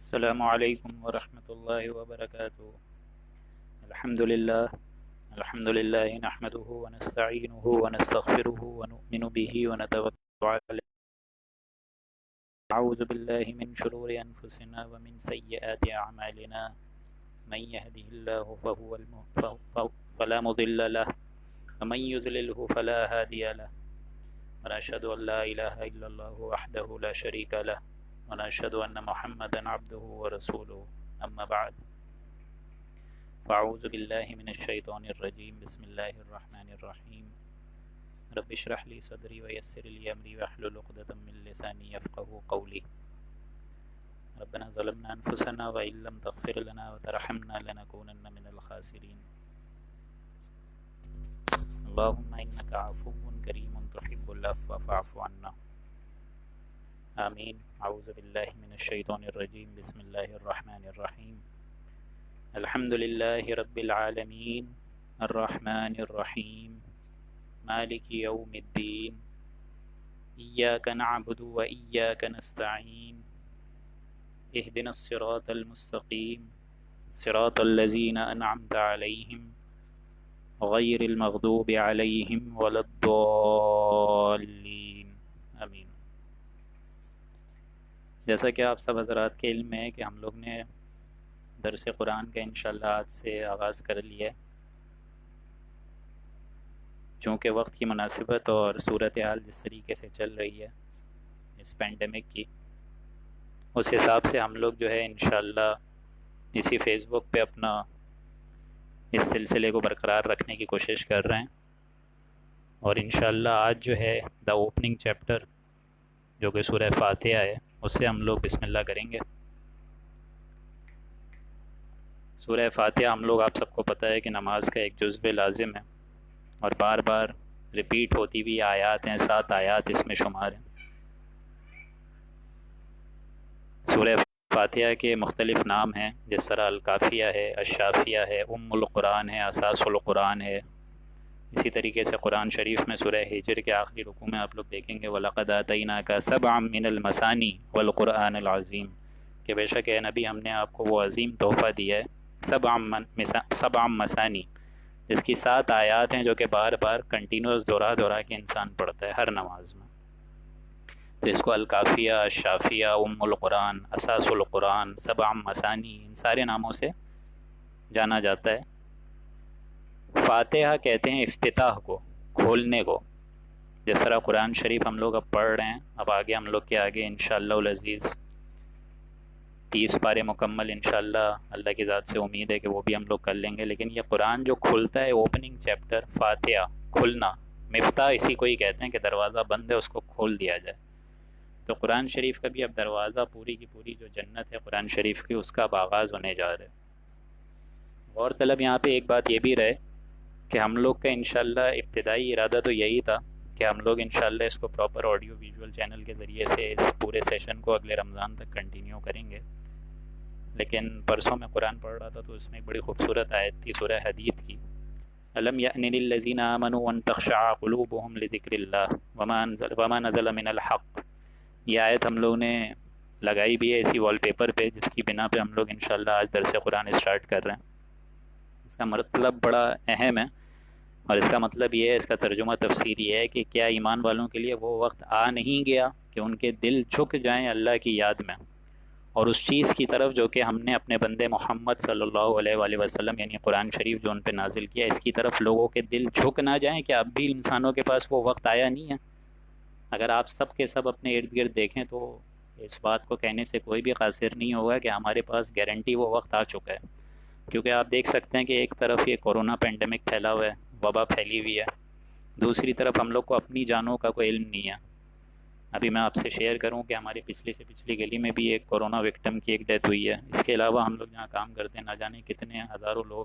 السلام علیکم ورحمۃ اللہ وبرکاتہ۔ الحمد للہ نحمده ونستعینه ونستغفره ونؤمن به ونتوکل علیہ، نعوذ باللہ من شرور انفسنا ومن سیئات اعمالنا، من يهده الله فلا مضل له ومن يضلله فلا هادي له، ونشهد ان لا اله الا الله وحده لا شريك له، ونشهد ان محمدا عبده ورسوله، اما بعد، فاعوذ باللہ من الشیطان الرجیم، بسم اللہ الرحمن الرحیم، رب اشرح لي صدری ویسر لي امری واحلل عقدۃ من لسانی یفقهوا قولی، ربنا ظلمنا انفسنا وان لم تغفر لنا وترحمنا لنكونن من الخاسرین، اللهم انك عفو کریم تحب العفو فاعف عنا، آمین۔ اعوذ باللہ من الشیطان الرجیم، بسم اللہ الرحمن الرحیم، الحمد للہ رب العالمین الرحمن الرحیم مالک یوم الدین، ایاک نعبد و ایاک نستعین، اہدنا الصراط المستقیم، صراط الذین انعمت علیہم غیر المغضوب علیہم ولا الضالین، آمین۔ جیسا کہ آپ سب حضرات کے علم میں ہے کہ ہم لوگ نے درس قرآن کا انشاءاللہ آج سے آغاز کر لیا ہے، چونکہ وقت کی مناسبت اور صورتحال جس طریقے سے چل رہی ہے اس پینڈیمک کی، اس حساب سے ہم لوگ جو ہے انشاءاللہ اسی فیس بک پہ اپنا اس سلسلے کو برقرار رکھنے کی کوشش کر رہے ہیں، اور انشاءاللہ آج جو ہے دا اوپننگ چیپٹر جو کہ سورہ فاتحہ ہے اس سے ہم لوگ بسم اللہ کریں گے۔ سورہ فاتحہ ہم لوگ، آپ سب کو پتہ ہے کہ نماز کا ایک جزو لازم ہے، اور بار بار ریپیٹ ہوتی ہوئی آیات ہیں، 7 آیات اس میں شمار ہیں۔ سورہ فاتحہ کے مختلف نام ہیں، جس طرح الکافیہ ہے، الشافیہ ہے، ام القرآن ہے، اساس القرآن ہے۔ اسی طریقے سے قرآن شریف میں سورہ ہجر کے آخری رکوع میں آپ لوگ دیکھیں گے وَلَقَدْ آتَيْنَاكَ سَبْعًا مِنَ الْمَثَانِي وَالْقُرْآنِ الْعَظِيمِ، کہ بے شک اے نبی ہم نے آپ کو وہ عظیم تحفہ دیا ہے، سبع مثانی، جس کی 7 آیات ہیں جو کہ بار بار کنٹینیوس دہرا کے انسان پڑھتا ہے ہر نماز میں، تو اس کو الکافیہ، الشافیہ، ام القرآن، اساس القرآن، سبع مثانی، ان سارے ناموں سے جانا جاتا ہے۔ فاتحہ کہتے ہیں افتتاح کو، کھولنے کو، جس طرح قرآن شریف ہم لوگ اب پڑھ رہے ہیں، اب آگے ہم لوگ کے آگے انشاءاللہ العزیز 30 پارے مکمل انشاءاللہ اللہ کی ذات سے امید ہے کہ وہ بھی ہم لوگ کر لیں گے، لیکن یہ قرآن جو کھلتا ہے، اوپننگ چیپٹر فاتحہ، کھلنا، مفتاح اسی کو ہی کہتے ہیں کہ دروازہ بند ہے اس کو کھول دیا جائے، تو قرآن شریف کا بھی اب دروازہ، پوری کی پوری جو جنت ہے قرآن شریف کی، اس کا اب آغاز ہونے جا رہا ہے۔ غور طلب یہاں پہ ایک بات یہ بھی رہے کہ ہم لوگ کا انشاءاللہ ابتدائی ارادہ تو یہی تھا کہ ہم لوگ انشاءاللہ اس کو پراپر آڈیو ویژول چینل کے ذریعے سے اس پورے سیشن کو اگلے رمضان تک کنٹینیو کریں گے، لیکن پرسوں میں قرآن پڑھ رہا تھا تو اس میں ایک بڑی خوبصورت آیت تھی سورہ حدید کی، الم یأن للذین آمنوا ان تخشع قلوبهم لذکر اللہ وما نزل من الحق، یہ آیت ہم لوگ نے لگائی بھی ہے اسی وال پیپر پہ، جس کی بنا پہ ہم لوگ انشاءاللہ آج درس قرآن اسٹارٹ کر رہے ہیں۔ اس کا مطلب بڑا اہم ہے، اور اس کا مطلب یہ ہے، اس کا ترجمہ تفسیر یہ ہے کہ کیا ایمان والوں کے لیے وہ وقت آ نہیں گیا کہ ان کے دل جھک جائیں اللہ کی یاد میں، اور اس چیز کی طرف جو کہ ہم نے اپنے بندے محمد صلی اللہ علیہ وآلہ وسلم یعنی قرآن شریف جو ان پہ نازل کیا، اس کی طرف لوگوں کے دل جھک نہ جائیں؟ کہ اب بھی انسانوں کے پاس وہ وقت آیا نہیں ہے؟ اگر آپ سب کے سب اپنے ارد گرد دیکھیں تو اس بات کو کہنے سے کوئی بھی قاصر نہیں ہوگا کہ ہمارے پاس گارنٹی وہ وقت آ چکا ہے، کیونکہ آپ دیکھ سکتے ہیں کہ ایک طرف یہ کورونا پینڈیمک پھیلا ہوا ہے، وبا پھیلی ہوئی ہے، دوسری طرف ہم لوگ کو اپنی جانوں کا کوئی علم نہیں ہے۔ ابھی میں آپ سے شیئر کروں کہ ہماری پچھلی سے پچھلی گلی میں بھی ایک کورونا وکٹم کی ایک ڈیتھ ہوئی ہے، اس کے علاوہ ہم لوگ جہاں کام کرتے ہیں نہ جانے کتنے ہزاروں لوگ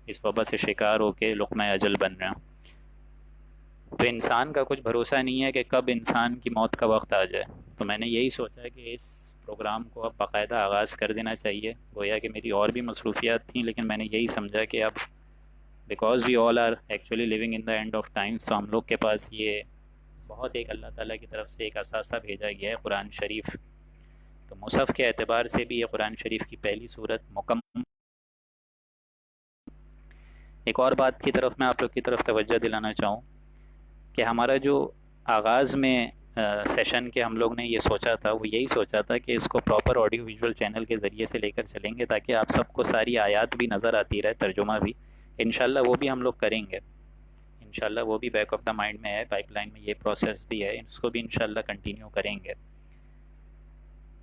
اس وبا سے شکار ہو کے لقمہ اجل بن رہے ہیں، تو انسان کا کچھ بھروسہ نہیں ہے کہ کب انسان کی موت کا وقت آ جائے۔ تو میں نے یہی سوچا کہ اس پروگرام کو اب باقاعدہ آغاز کر دینا چاہیے، گویا کہ میری اور بھی مصروفیات تھیں، لیکن میں نے یہی سمجھا کہ اب because we all are actually living in the end of times, تو ہم لوگ کے پاس یہ بہت ایک اللہ تعالیٰ کی طرف سے ایک اثاثہ بھیجا گیا ہے قرآن شریف، تو مصحف کے اعتبار سے بھی یہ قرآن شریف کی پہلی صورت مکمل۔ ایک اور بات کی طرف میں آپ لوگ کی طرف توجہ دلانا چاہوں کہ ہمارا جو آغاز میں سیشن کے ہم لوگ نے یہ سوچا تھا، وہ یہی سوچا تھا کہ اس کو پراپر آڈیو ویژول چینل کے ذریعے سے لے کر چلیں گے تاکہ آپ سب کو ساری آیات بھی نظر آتی رہے، ترجمہ بھی انشاءاللہ وہ بھی ہم لوگ کریں گے، انشاءاللہ وہ بھی بیک آف دا مائنڈ میں ہے، پائپ لائن میں یہ پروسیس بھی ہے، اس کو بھی انشاءاللہ کنٹینیو کریں گے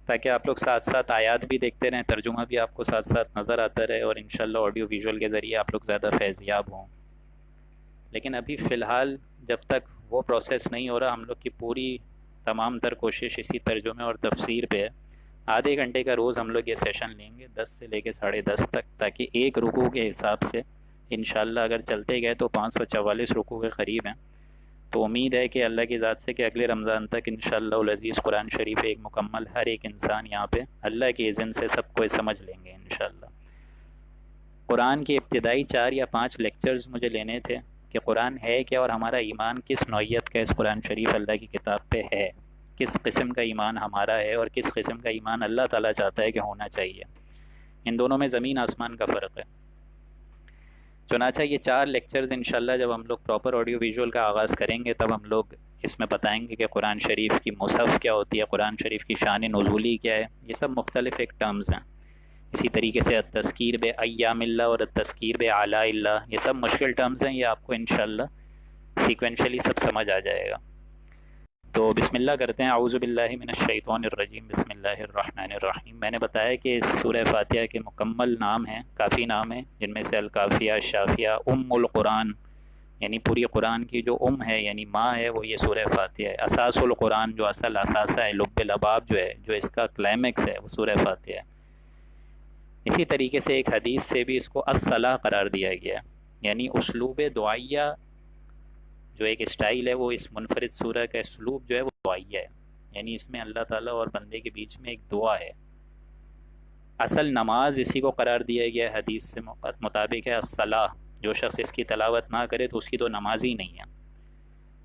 تاکہ آپ لوگ ساتھ ساتھ آیات بھی دیکھتے رہیں، ترجمہ بھی آپ کو ساتھ ساتھ نظر آتا رہے، اور انشاءاللہ آڈیو ویژول کے ذریعے آپ لوگ زیادہ فیض یاب ہوں۔ لیکن ابھی فی الحال جب تک وہ پروسیس نہیں ہو رہا، ہم لوگ کی پوری تمام تر کوشش اسی ترجمے اور تفسیر پہ ہے۔ آدھے گھنٹے کا روز ہم لوگ یہ سیشن لیں گے 10 سے لے کے 10:30 تک، تاکہ ایک رکوع کے حساب سے انشاءاللہ اگر چلتے گئے تو 544 رکوع کے قریب ہیں، تو امید ہے کہ اللہ کی ذات سے کہ اگلے رمضان تک انشاءاللہ العزیز قرآن شریف ایک مکمل ہر ایک انسان یہاں پہ اللہ کے اذن سے سب کو سمجھ لیں گے انشاءاللہ۔ قرآن کے ابتدائی 4 یا 5 لیکچرز مجھے لینے تھے کہ قرآن ہے کیا، اور ہمارا ایمان کس نوعیت کا اس قرآن شریف اللہ کی کتاب پہ ہے، کس قسم کا ایمان ہمارا ہے اور کس قسم کا ایمان اللہ تعالیٰ چاہتا ہے کہ ہونا چاہیے۔ ان دونوں میں زمین آسمان کا فرق ہے۔ چنانچہ یہ 4 لیکچرز انشاءاللہ جب ہم لوگ پراپر آڈیو ویژول کا آغاز کریں گے تب ہم لوگ اس میں بتائیں گے کہ قرآن شریف کی مصحف کیا ہوتی ہے، قرآن شریف کی شان نزولی کیا ہے، یہ سب مختلف ایک ٹرمز ہیں۔ اسی طریقے سے التذکیر بے ایام اللہ اور التذکیر بے اعلیٰ اللہ، یہ سب مشکل ٹرمز ہیں، یہ آپ کو انشاءاللہ سیکوینشلی سب سمجھ آ جائے گا۔ تو بسم اللہ کرتے ہیں۔ اعوذ باللہ من الشیطان الرجیم، بسم اللہ الرحمن الرحیم۔ میں نے بتایا کہ اس سورہ فاتحہ کے مکمل نام ہیں، کافی نام ہیں، جن میں سے الکافیہ، الشافیہ، القرآن، یعنی پوری قرآن کی جو ہے یعنی ماں ہے، وہ یہ سورہ فاتحہ ہے۔ اساس القرآن، جو اصل اثاثہ ہے، لب الاباب جو ہے، جو اس کا کلائمیکس ہے، وہ سورہ فاتحہ ہے۔ اسی طریقے سے ایک حدیث سے بھی اس کو الصلاح قرار دیا گیا ہے، یعنی اسلوب دعائیہ جو ایک اسٹائل ہے، وہ اس منفرد سورہ کا اسلوب جو ہے وہ دعائیہ ہے، یعنی اس میں اللہ تعالیٰ اور بندے کے بیچ میں ایک دعا ہے۔ اصل نماز اسی کو قرار دیا گیا ہے، حدیث سے مطابق ہے الصلاح، جو شخص اس کی تلاوت نہ کرے تو اس کی تو نماز ہی نہیں ہے۔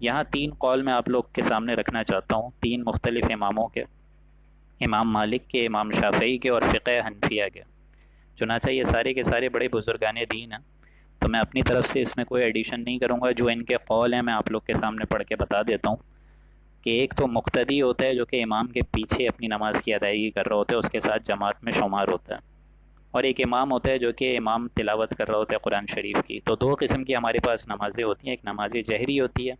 یہاں 3 قول میں آپ لوگ کے سامنے رکھنا چاہتا ہوں، 3 مختلف اماموں کے، امام مالک کے، امام شافعی کے اور فقہ حنفیہ کے۔ چنانچہ یہ سارے کے سارے بڑے بزرگان دین ہیں، تو میں اپنی طرف سے اس میں کوئی ایڈیشن نہیں کروں گا، جو ان کے قول ہیں میں آپ لوگ کے سامنے پڑھ کے بتا دیتا ہوں کہ ایک تو مقتدی ہوتا ہے جو کہ امام کے پیچھے اپنی نماز کی ادائیگی کر رہا ہوتا ہے، اس کے ساتھ جماعت میں شمار ہوتا ہے، اور ایک امام ہوتا ہے جو کہ امام تلاوت کر رہا ہوتا ہے قرآن شریف کی۔ تو 2 قسم کی ہمارے پاس نمازیں ہوتی ہیں، ایک نماز جہری ہوتی ہے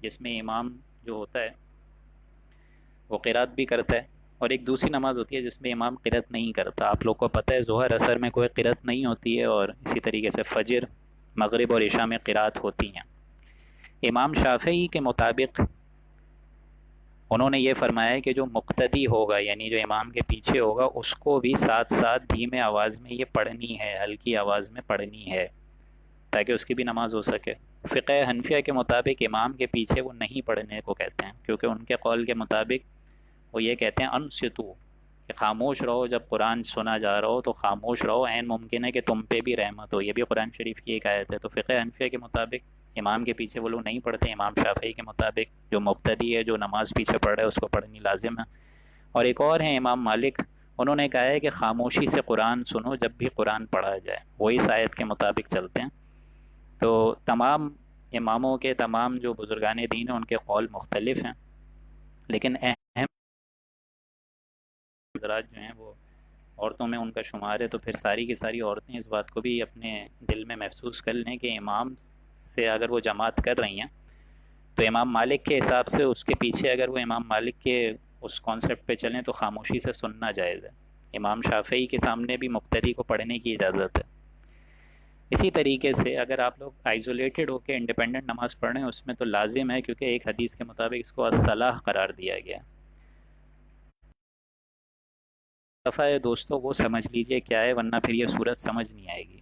جس میں امام جو ہوتا ہے وہ قرات بھی کرتا ہے، اور ایک دوسری نماز ہوتی ہے جس میں امام قرات نہیں کرتا۔ آپ لوگ کو پتہ ہے ظہر عصر میں کوئی قرات نہیں ہوتی ہے، اور اسی طریقے سے فجر، مغرب اور عشاء میں قرات ہوتی ہیں۔ امام شافعی کے مطابق انہوں نے یہ فرمایا ہے کہ جو مقتدی ہوگا، یعنی جو امام کے پیچھے ہوگا، اس کو بھی ساتھ ساتھ دھیمے آواز میں یہ پڑھنی ہے، ہلکی آواز میں پڑھنی ہے، تاکہ اس کی بھی نماز ہو سکے۔ فقہ حنفیہ کے مطابق امام کے پیچھے وہ نہیں پڑھنے کو کہتے ہیں، کیونکہ ان کے قول کے مطابق وہ یہ کہتے ہیں انصتو، کہ خاموش رہو، جب قرآن سنا جا رہا ہو تو خاموش رہو، عین ممکن ہے کہ تم پہ بھی رحمت ہو۔ یہ بھی قرآن شریف کی ایک آیت ہے۔ تو فقہ حنفیہ کے مطابق امام کے پیچھے وہ لوگ نہیں پڑھتے، امام شافعی کے مطابق جو مقتدی ہے، جو نماز پیچھے پڑھ رہا ہے، اس کو پڑھنی لازم ہے۔ اور ایک اور ہیں امام مالک، انہوں نے کہا ہے کہ خاموشی سے قرآن سنو جب بھی قرآن پڑھا جائے، وہی اس آیت کے مطابق چلتے ہیں۔ تو تمام اماموں کے، تمام جو بزرگان دین ہیں، ان کے قول مختلف ہیں، لیکن اہم حضرات جو ہیں وہ عورتوں میں ان کا شمار ہے، تو پھر ساری کی ساری عورتیں اس بات کو بھی اپنے دل میں محسوس کر لیں کہ امام سے اگر وہ جماعت کر رہی ہیں تو امام مالک کے حساب سے اس کے پیچھے اگر وہ امام مالک کے اس کانسیپٹ پہ چلیں تو خاموشی سے سننا جائز ہے۔ امام شافعی کے سامنے بھی مقتدی کو پڑھنے کی اجازت ہے۔ اسی طریقے سے اگر آپ لوگ آئزولیٹڈ ہو کے انڈیپینڈنٹ نماز پڑھ رہے ہیں، اس میں تو لازم ہے، کیونکہ ایک حدیث کے مطابق اس کو الصلاح قرار دیا گیا۔ دفعہ ہے دوستو وہ سمجھ لیجئے کیا ہے، ورنہ پھر یہ صورت سمجھ نہیں آئے گی۔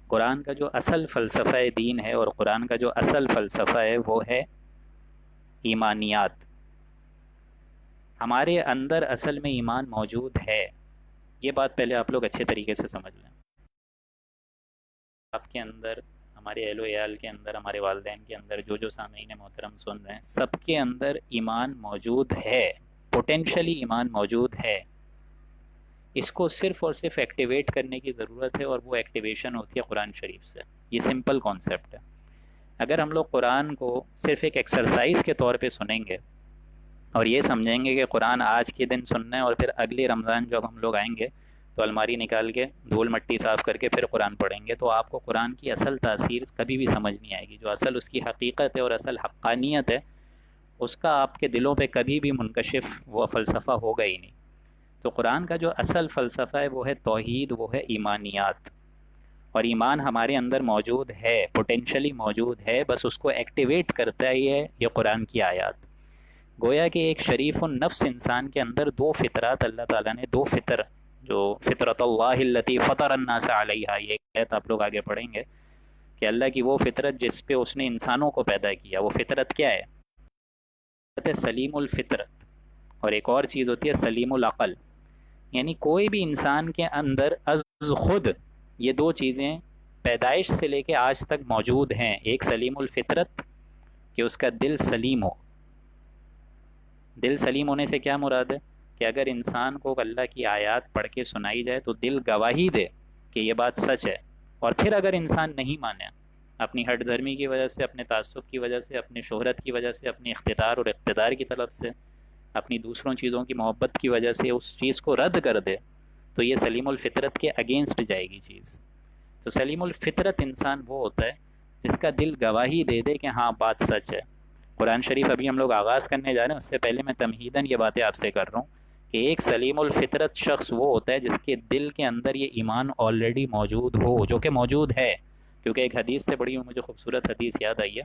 قرآن کا جو اصل فلسفہ دین ہے، اور قرآن کا جو اصل فلسفہ ہے، وہ ہے ایمانیات۔ ہمارے اندر اصل میں ایمان موجود ہے، یہ بات پہلے آپ لوگ اچھے طریقے سے سمجھ لیں۔ آپ کے اندر، ہمارے اہل و عیال کے اندر، ہمارے والدین کے اندر، جو سامعین محترم سن رہے ہیں، سب کے اندر ایمان موجود ہے، پوٹینشلی ایمان موجود ہے۔ اس کو صرف اور صرف ایکٹیویٹ کرنے کی ضرورت ہے، اور وہ ایکٹیویشن ہوتی ہے قرآن شریف سے۔ یہ سمپل کانسیپٹ ہے۔ اگر ہم لوگ قرآن کو صرف ایک ایکسرسائز کے طور پہ سنیں گے اور یہ سمجھیں گے کہ قرآن آج کے دن سننا ہے اور پھر اگلی رمضان جب ہم لوگ آئیں گے تو الماری نکال کے دھول مٹی صاف کر کے پھر قرآن پڑھیں گے، تو آپ کو قرآن کی اصل تاثیر کبھی بھی سمجھ نہیں آئے گی۔ جو اصل اس کی حقیقت ہے اور اصل حقانیت ہے، اس کا آپ کے دلوں پہ کبھی بھی منکشف وہ فلسفہ ہوگا ہی نہیں۔ تو قرآن کا جو اصل فلسفہ ہے وہ ہے توحید، وہ ہے ایمانیات، اور ایمان ہمارے اندر موجود ہے، پوٹینشلی موجود ہے، بس اس کو ایکٹیویٹ کرتا ہے یہ قرآن کی آیات۔ گویا کہ ایک شریف النفس انسان کے اندر دو فطرات اللہ تعالیٰ نے، دو فطر، جو فطرت اللہ التی فطر الناس علیہا، یہ آیت آپ لوگ آگے پڑھیں گے کہ اللہ کی وہ فطرت جس پہ اس نے انسانوں کو پیدا کیا، وہ فطرت کیا ہے؟ سلیم الفطرت، اور ایک اور چیز ہوتی ہے سلیم العقل۔ یعنی کوئی بھی انسان کے اندر از خود یہ دو چیزیں پیدائش سے لے کے آج تک موجود ہیں۔ ایک سلیم الفطرت کہ اس کا دل سلیم ہو۔ دل سلیم ہونے سے کیا مراد ہے؟ کہ اگر انسان کو اللہ کی آیات پڑھ کے سنائی جائے تو دل گواہی دے کہ یہ بات سچ ہے، اور پھر اگر انسان نہیں مانے، اپنی ہٹ دھرمی کی وجہ سے، اپنے تعصب کی وجہ سے، اپنی شہرت کی وجہ سے، اپنی اقتدار اور اقتدار کی طلب سے، اپنی دوسروں چیزوں کی محبت کی وجہ سے اس چیز کو رد کر دے، تو یہ سلیم الفطرت کے اگینسٹ جائے گی چیز۔ تو سلیم الفطرت انسان وہ ہوتا ہے جس کا دل گواہی دے دے کہ ہاں بات سچ ہے۔ قرآن شریف ابھی ہم لوگ آغاز کرنے جا رہے ہیں، اس سے پہلے میں تمہیداً یہ باتیں آپ سے کر رہا ہوں کہ ایک سلیم الفطرت شخص وہ ہوتا ہے جس کے دل کے اندر یہ ایمان آلریڈی موجود ہو، جو کہ موجود ہے۔ کیونکہ ایک حدیث سے بڑی مجھے خوبصورت حدیث یاد آئی ہے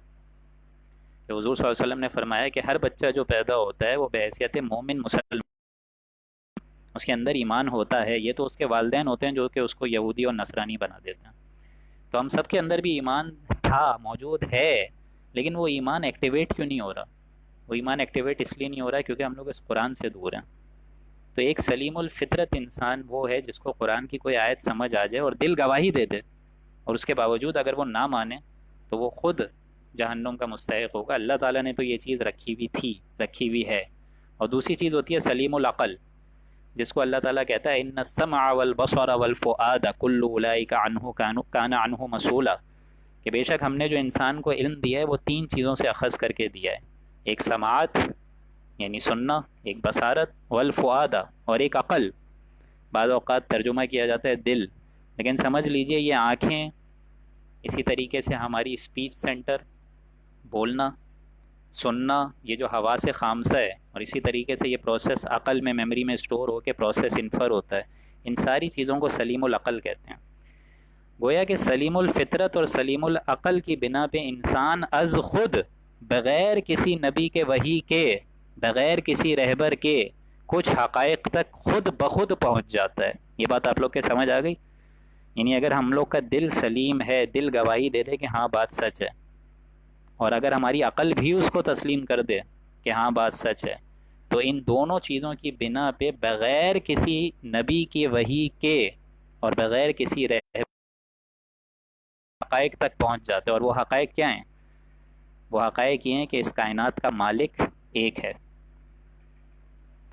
کہ حضور صلی اللہ علیہ وسلم نے فرمایا کہ ہر بچہ جو پیدا ہوتا ہے وہ بحیثیت مومن مسلم، اس کے اندر ایمان ہوتا ہے۔ یہ تو اس کے والدین ہوتے ہیں جو کہ اس کو یہودی اور نصرانی بنا دیتے ہیں۔ تو ہم سب کے اندر بھی ایمان تھا، موجود ہے، لیکن وہ ایمان ایکٹیویٹ کیوں نہیں ہو رہا؟ وہ ایمان ایکٹیویٹ اس لیے نہیں ہو رہا ہے کیونکہ ہم لوگ اس قرآن سے دور ہیں۔ تو ایک سلیم الفطرت انسان وہ ہے جس کو قرآن کی کوئی آیت سمجھ آ جائے اور دل گواہی دے دے، اور اس کے باوجود اگر وہ نہ مانے تو وہ خود جہنم کا مستحق ہوگا۔ اللہ تعالیٰ نے تو یہ چیز رکھی ہوئی تھی، رکھی ہوئی ہے۔ اور دوسری چیز ہوتی ہے سلیم العقل، جس کو اللہ تعالیٰ کہتا ہے ان السمع والبصر والفؤاد کل اولئک عنہ کان عنہ مسئولا، کہ بے شک ہم نے جو انسان کو علم دیا ہے وہ تین چیزوں سے اخذ کر کے دیا ہے، ایک سماعت یعنی سننا، ایک بصارت، والفؤاد اور ایک عقل۔ بعض اوقات ترجمہ کیا جاتا ہے دل، لیکن سمجھ لیجئے یہ آنکھیں، اسی طریقے سے ہماری اسپیچ سینٹر، بولنا، سننا، یہ جو حواس خامسہ ہے، اور اسی طریقے سے یہ پروسیس عقل میں، میموری میں اسٹور ہو کے پروسیس انفر ہوتا ہے، ان ساری چیزوں کو سلیم العقل کہتے ہیں۔ گویا کہ سلیم الفطرت اور سلیم العقل کی بنا پہ انسان از خود، بغیر کسی نبی کے وحی کے، بغیر کسی رہبر کے، کچھ حقائق تک خود بخود پہنچ جاتا ہے۔ یہ بات آپ لوگ کے سمجھ آ گئی؟ یعنی اگر ہم لوگ کا دل سلیم ہے، دل گواہی دے دے کہ ہاں بات سچ ہے، اور اگر ہماری عقل بھی اس کو تسلیم کر دے کہ ہاں بات سچ ہے، تو ان دونوں چیزوں کی بنا پہ بغیر کسی نبی کی وحی کے اور بغیر کسی رہبر حقائق تک پہنچ جاتے ہیں۔ اور وہ حقائق کیا ہیں؟ وہ حقائق یہ ہیں کہ اس کائنات کا مالک ایک ہے،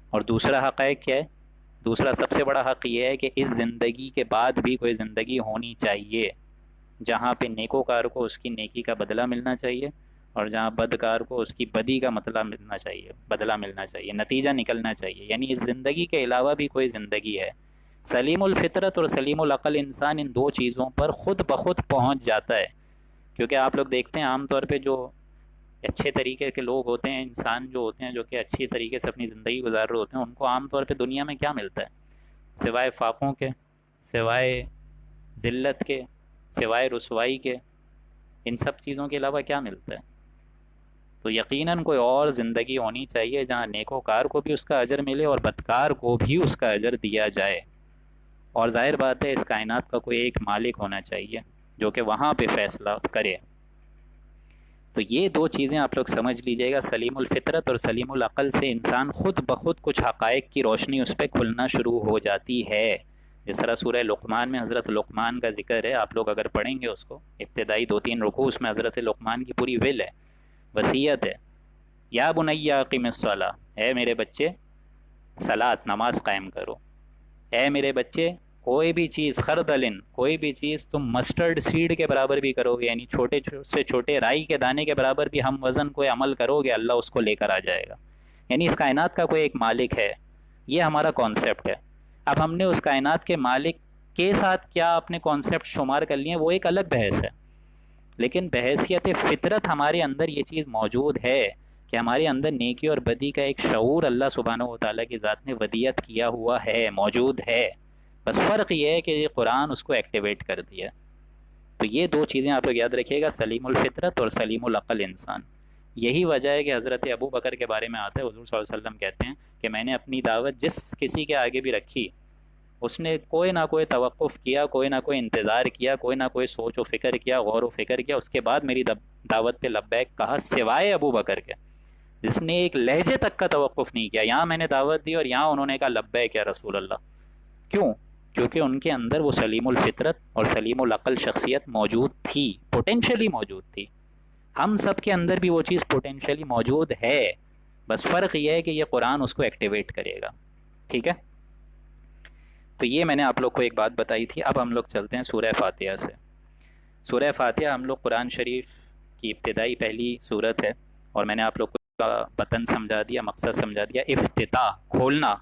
اور دوسرا حقائق کیا ہے؟ دوسرا سب سے بڑا حق یہ ہے کہ اس زندگی کے بعد بھی کوئی زندگی ہونی چاہیے جہاں پہ نیکوکار کو اس کی نیکی کا بدلہ ملنا چاہیے، اور جہاں بدکار کو اس کی بدی کا بدلہ ملنا چاہیے، نتیجہ نکلنا چاہیے۔ یعنی اس زندگی کے علاوہ بھی کوئی زندگی ہے۔ سلیم الفطرت اور سلیم العقل انسان ان دو چیزوں پر خود بخود پہنچ جاتا ہے۔ کیونکہ آپ لوگ دیکھتے ہیں عام طور پہ جو اچھے طریقے کے لوگ ہوتے ہیں، انسان جو ہوتے ہیں جو کہ اچھی طریقے سے اپنی زندگی گزار رہے ہوتے ہیں، ان کو عام طور پہ دنیا میں کیا ملتا ہے؟ سوائے فاقوں کے، سوائے ذلت کے، سوائے رسوائی کے، ان سب چیزوں کے علاوہ کیا ملتا ہے؟ تو یقیناً کوئی اور زندگی ہونی چاہیے جہاں نیکوکار کو بھی اس کا اجر ملے اور بدکار کو بھی اس کا اجر دیا جائے۔ اور ظاہر بات ہے اس کائنات کا کوئی ایک مالک ہونا چاہیے جو کہ وہاں پہ فیصلہ کرے۔ تو یہ دو چیزیں آپ لوگ سمجھ لیجئے گا، سلیم الفطرت اور سلیم العقل سے انسان خود بخود کچھ حقائق کی روشنی اس پہ کھلنا شروع ہو جاتی ہے۔ جس طرح سورہ لقمان میں حضرت لقمان کا ذکر ہے، آپ لوگ اگر پڑھیں گے اس کو، ابتدائی 2-3 رکوع، اس میں حضرت لقمان کی پوری ول ہے، وصیت ہے۔ یا بنی اقیم الصلاۃ، اے میرے بچے صلاۃ، نماز قائم کرو۔ اے میرے بچے، کوئی بھی چیز خردلن، کوئی بھی چیز تم مسٹرڈ سیڈ کے برابر بھی کرو گے، یعنی چھوٹے سے چھوٹے رائی کے دانے کے برابر بھی ہم وزن کوئی عمل کرو گے، اللہ اس کو لے کر آ جائے گا۔ یعنی اس کائنات کا کوئی ایک مالک ہے، یہ ہمارا کانسیپٹ ہے۔ اب ہم نے اس کائنات کے مالک کے ساتھ کیا اپنے کانسیپٹ شمار کر لیے، وہ ایک الگ بحث ہے، لیکن بحیثیت فطرت ہمارے اندر یہ چیز موجود ہے کہ ہمارے اندر نیکی اور بدی کا ایک شعور اللہ سبحانہ و تعالیٰ کی ذات نے ودیت کیا ہوا ہے، موجود ہے۔ بس فرق یہ ہے کہ یہ قرآن اس کو ایکٹیویٹ کر دیا۔ تو یہ دو چیزیں آپ لوگ یاد رکھیے گا، سلیم الفطرت اور سلیم العقل انسان۔ یہی وجہ ہے کہ حضرت ابو بکر کے بارے میں آتا ہے، حضور صلی اللہ علیہ وسلم کہتے ہیں کہ میں نے اپنی دعوت جس کسی کے آگے بھی رکھی، اس نے کوئی نہ کوئی توقف کیا، کوئی نہ کوئی انتظار کیا، کوئی نہ کوئی سوچ و فکر کیا، غور و فکر کیا، اس کے بعد میری دعوت پہ لبیک کہا، سوائے ابو بکر کے جس نے ایک لہجے تک کا توقف نہیں کیا۔ یہاں میں نے دعوت دی اور یہاں انہوں نے کہا لبیک یا رسول اللہ۔ کیوں؟ کیونکہ ان کے اندر وہ سلیم الفطرت اور سلیم العقل شخصیت موجود تھی، پوٹینشلی موجود تھی۔ ہم سب کے اندر بھی وہ چیز پوٹینشلی موجود ہے، بس فرق یہ ہے کہ یہ قرآن اس کو ایکٹیویٹ کرے گا۔ ٹھیک ہے؟ تو یہ میں نے آپ لوگ کو ایک بات بتائی تھی۔ اب ہم لوگ چلتے ہیں سورہ فاتحہ سے۔ سورہ فاتحہ ہم لوگ قرآن شریف کی ابتدائی پہلی صورت ہے، اور میں نے آپ لوگ کو بطن سمجھا دیا، مقصد سمجھا دیا، افتتاح، کھولنا۔